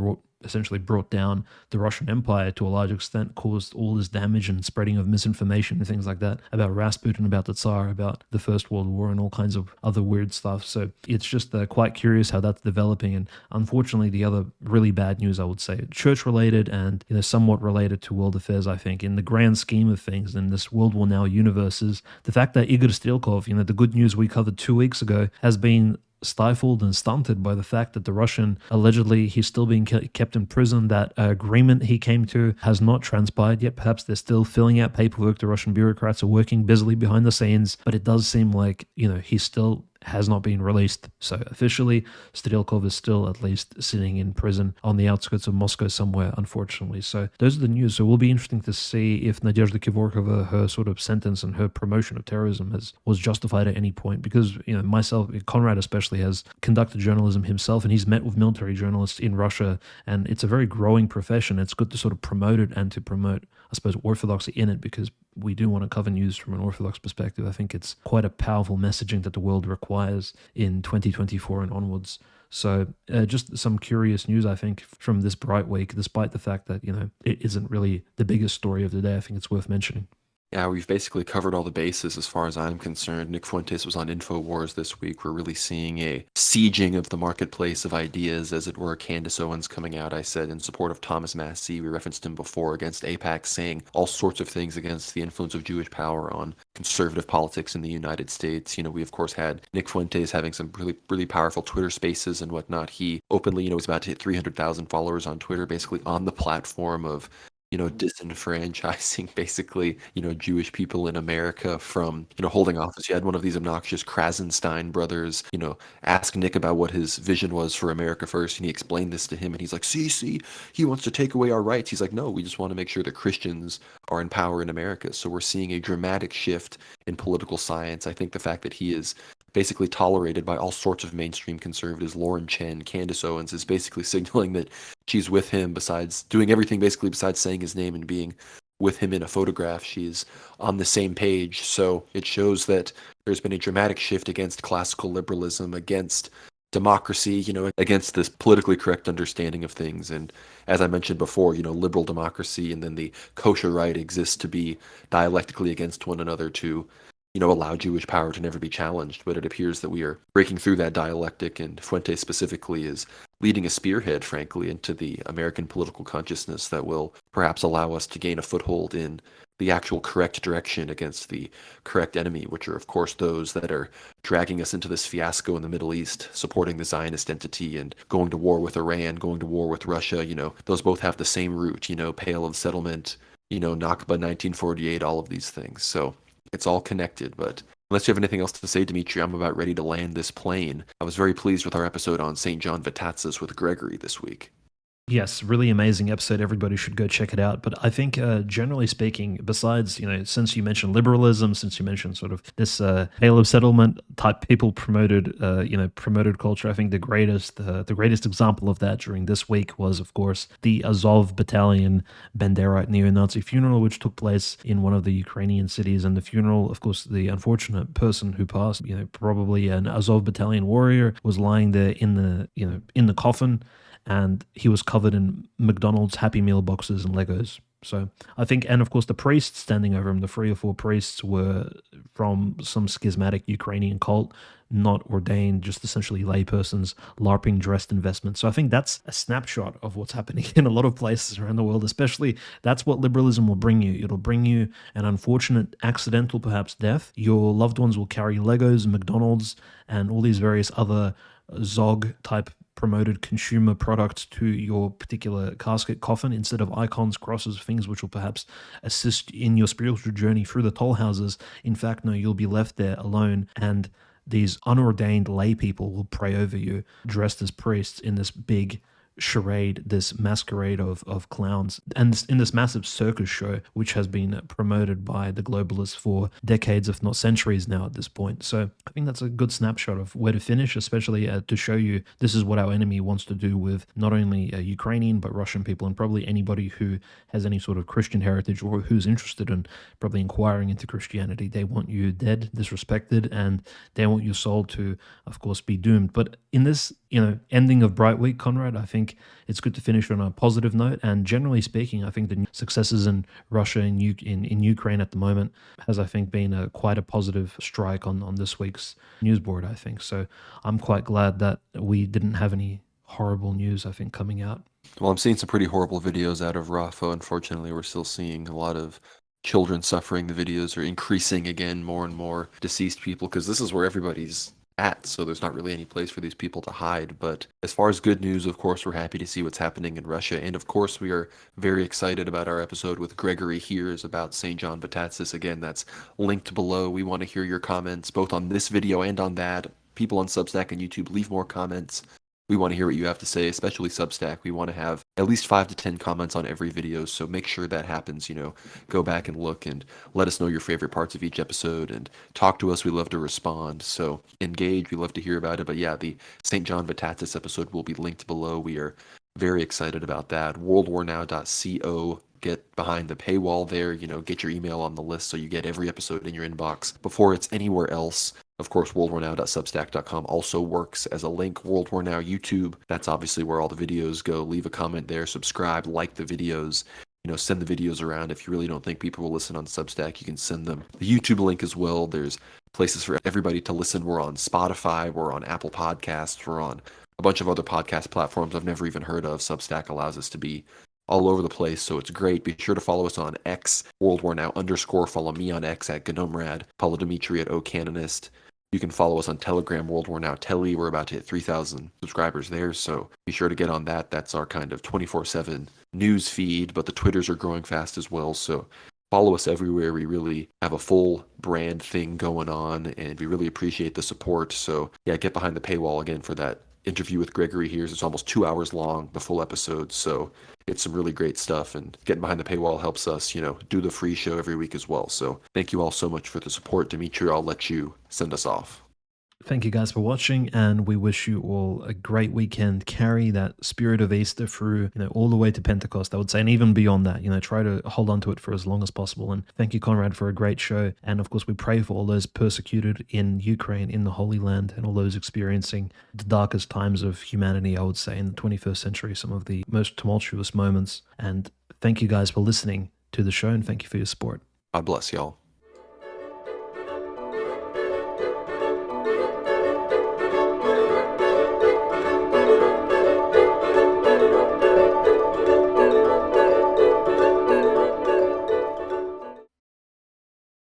essentially brought down the Russian Empire to a large extent, caused all this damage and spreading of misinformation and things like that about Rasputin, about the Tsar, about the First World War, and all kinds of other weird stuff. So it's just quite curious how that's developing. And unfortunately, the other really bad news, I would say, church related and somewhat related to world affairs, I think, in the grand scheme of things in this World War Now universe, is the fact that Igor Strelkov, the good news we covered 2 weeks ago, has been stifled and stunted by the fact that the Russian, allegedly he's still being kept in prison. That agreement he came to has not transpired yet. Perhaps they're still filling out paperwork. The Russian bureaucrats are working busily behind the scenes, but it does seem like he still has not been released. So officially, Strelkov is still at least sitting in prison on the outskirts of Moscow somewhere, unfortunately. So those are the news. So it will be interesting to see if Nadezhda Kevorkova, her sort of sentence and her promotion of terrorism was justified at any point. Because, myself, Conrad especially, has conducted journalism himself, and he's met with military journalists in Russia, and it's a very growing profession. It's good to sort of promote it and to promote, I suppose, orthodoxy in it, because we do want to cover news from an Orthodox perspective. I think it's quite a powerful messaging that the world requires in 2024 and onwards. So just some curious news, I think, from this bright week, despite the fact that, it isn't really the biggest story of the day. I think it's worth mentioning. Yeah, we've basically covered all the bases as far as I'm concerned. Nick Fuentes was on InfoWars this week. We're really seeing a sieging of the marketplace of ideas, as it were. Candace Owens coming out, I said, in support of Thomas Massie. We referenced him before, against AIPAC, saying all sorts of things against the influence of Jewish power on conservative politics in the United States. We, of course, had Nick Fuentes having some really, really powerful Twitter spaces and whatnot. He openly, was about to hit 300,000 followers on Twitter, basically on the platform of disenfranchising basically, Jewish people in America from, holding office. You had one of these obnoxious Krasenstein brothers, ask Nick about what his vision was for America first, and he explained this to him, and he's like, see, he wants to take away our rights. He's like, no, we just want to make sure that Christians are in power in America. So we're seeing a dramatic shift in political science. I think the fact that he is basically tolerated by all sorts of mainstream conservatives, Lauren Chen, Candace Owens, is basically signaling that she's with him, besides doing everything basically besides saying his name and being with him in a photograph. She's on the same page. So it shows that there's been a dramatic shift against classical liberalism, against democracy, against this politically correct understanding of things. And as I mentioned before, liberal democracy and then the kosher right exists to be dialectically against one another, to allow Jewish power to never be challenged. But it appears that we are breaking through that dialectic, and Fuentes specifically is leading a spearhead, frankly, into the American political consciousness that will perhaps allow us to gain a foothold in the actual correct direction against the correct enemy, which are, of course, those that are dragging us into this fiasco in the Middle East, supporting the Zionist entity and going to war with Iran, going to war with Russia. Those both have the same root, Pale of Settlement, Nakba 1948, all of these things. So it's all connected. But unless you have anything else to say, Dimitri, I'm about ready to land this plane. I was very pleased with our episode on St. John Vatatzis with Gregory this week. Yes, really amazing episode. Everybody should go check it out. But I think, generally speaking, besides, since you mentioned liberalism, since you mentioned sort of this Pale of settlement type people promoted culture, I think the greatest example of that during this week was, of course, the Azov Battalion Banderite neo-Nazi funeral, which took place in one of the Ukrainian cities. And the funeral, of course, the unfortunate person who passed, probably an Azov Battalion warrior, was lying there in the coffin, and he was covered in McDonald's Happy Meal boxes and Legos. So I think, and of course, the priests standing over him, the 3 or 4 priests were from some schismatic Ukrainian cult, not ordained, just essentially laypersons, LARPing dressed investments. So I think that's a snapshot of what's happening in a lot of places around the world, especially that's what liberalism will bring you. It'll bring you an unfortunate, accidental, perhaps death. Your loved ones will carry Legos, McDonald's, and all these various other Zog type promoted consumer products to your particular casket coffin instead of icons, crosses, things which will perhaps assist in your spiritual journey through the toll houses. In fact, no, you'll be left there alone, and these unordained lay people will pray over you dressed as priests in this big charade, this masquerade of clowns, and in this massive circus show, which has been promoted by the globalists for decades, if not centuries now at this point. So I think that's a good snapshot of where to finish, especially to show you this is what our enemy wants to do with not only Ukrainian, but Russian people, and probably anybody who has any sort of Christian heritage or who's interested in probably inquiring into Christianity. They want you dead, disrespected, and they want your soul to, of course, be doomed. But in this, ending of Bright Week, Conrad, I think it's good to finish on a positive note. And generally speaking, I think the successes in Russia and in Ukraine at the moment has, I think, been quite a positive strike on this week's news board, I think. So I'm quite glad that we didn't have any horrible news, I think, coming out. Well, I'm seeing some pretty horrible videos out of Rafah. Unfortunately, we're still seeing a lot of children suffering. The videos are increasing again, more and more deceased people, because this is where everybody's at, so there's not really any place for these people to hide. But as far as good news, of course, we're happy to see what's happening in Russia, and of course we are very excited about our episode with Gregory Hears about St. John Baptist. Again, that's linked below. We want to hear your comments both on this video and on that. People on Substack and YouTube, leave more comments. We want to hear what you have to say, especially Substack. We want to have at least 5 to 10 comments on every video, so make sure that happens. Go back and look and let us know your favorite parts of each episode and talk to us. We love to respond, so engage. We love to hear about it. But yeah, the St. John Baptist episode will be linked below. We are very excited about that. worldwarnow.co. Get behind the paywall there, get your email on the list so you get every episode in your inbox before it's anywhere else. Of course, worldwarnow.substack.com also works as a link. World War Now YouTube, that's obviously where all the videos go. Leave a comment there, subscribe, like the videos, send the videos around. If you really don't think people will listen on Substack, you can send them the YouTube link as well. There's places for everybody to listen. We're on Spotify, we're on Apple Podcasts, we're on a bunch of other podcast platforms I've never even heard of. Substack allows us to be all over the place, so it's great. Be sure to follow us on X, World War Now _. Follow me on X at GnomeRad. Follow Dimitri at OCanonist. You can follow us on Telegram, World War Now Telly. We're about to hit 3,000 subscribers there, so be sure to get on that. That's our kind of 24/7 news feed, but the Twitters are growing fast as well, so follow us everywhere. We really have a full brand thing going on, and we really appreciate the support. So yeah, get behind the paywall again for that interview with Gregory Hears. It's almost 2 hours long, the full episode, so it's some really great stuff, and getting behind the paywall helps us, do the free show every week as well. So thank you all so much for the support. Dimitri, I'll let you send us off. Thank you guys for watching, and we wish you all a great weekend. Carry that spirit of Easter through, all the way to Pentecost, I would say, and even beyond that. Try to hold on to it for as long as possible. And thank you, Conrad, for a great show. And of course, we pray for all those persecuted in Ukraine, in the Holy Land, and all those experiencing the darkest times of humanity, I would say, in the 21st century, some of the most tumultuous moments. And thank you guys for listening to the show, and thank you for your support. God bless y'all.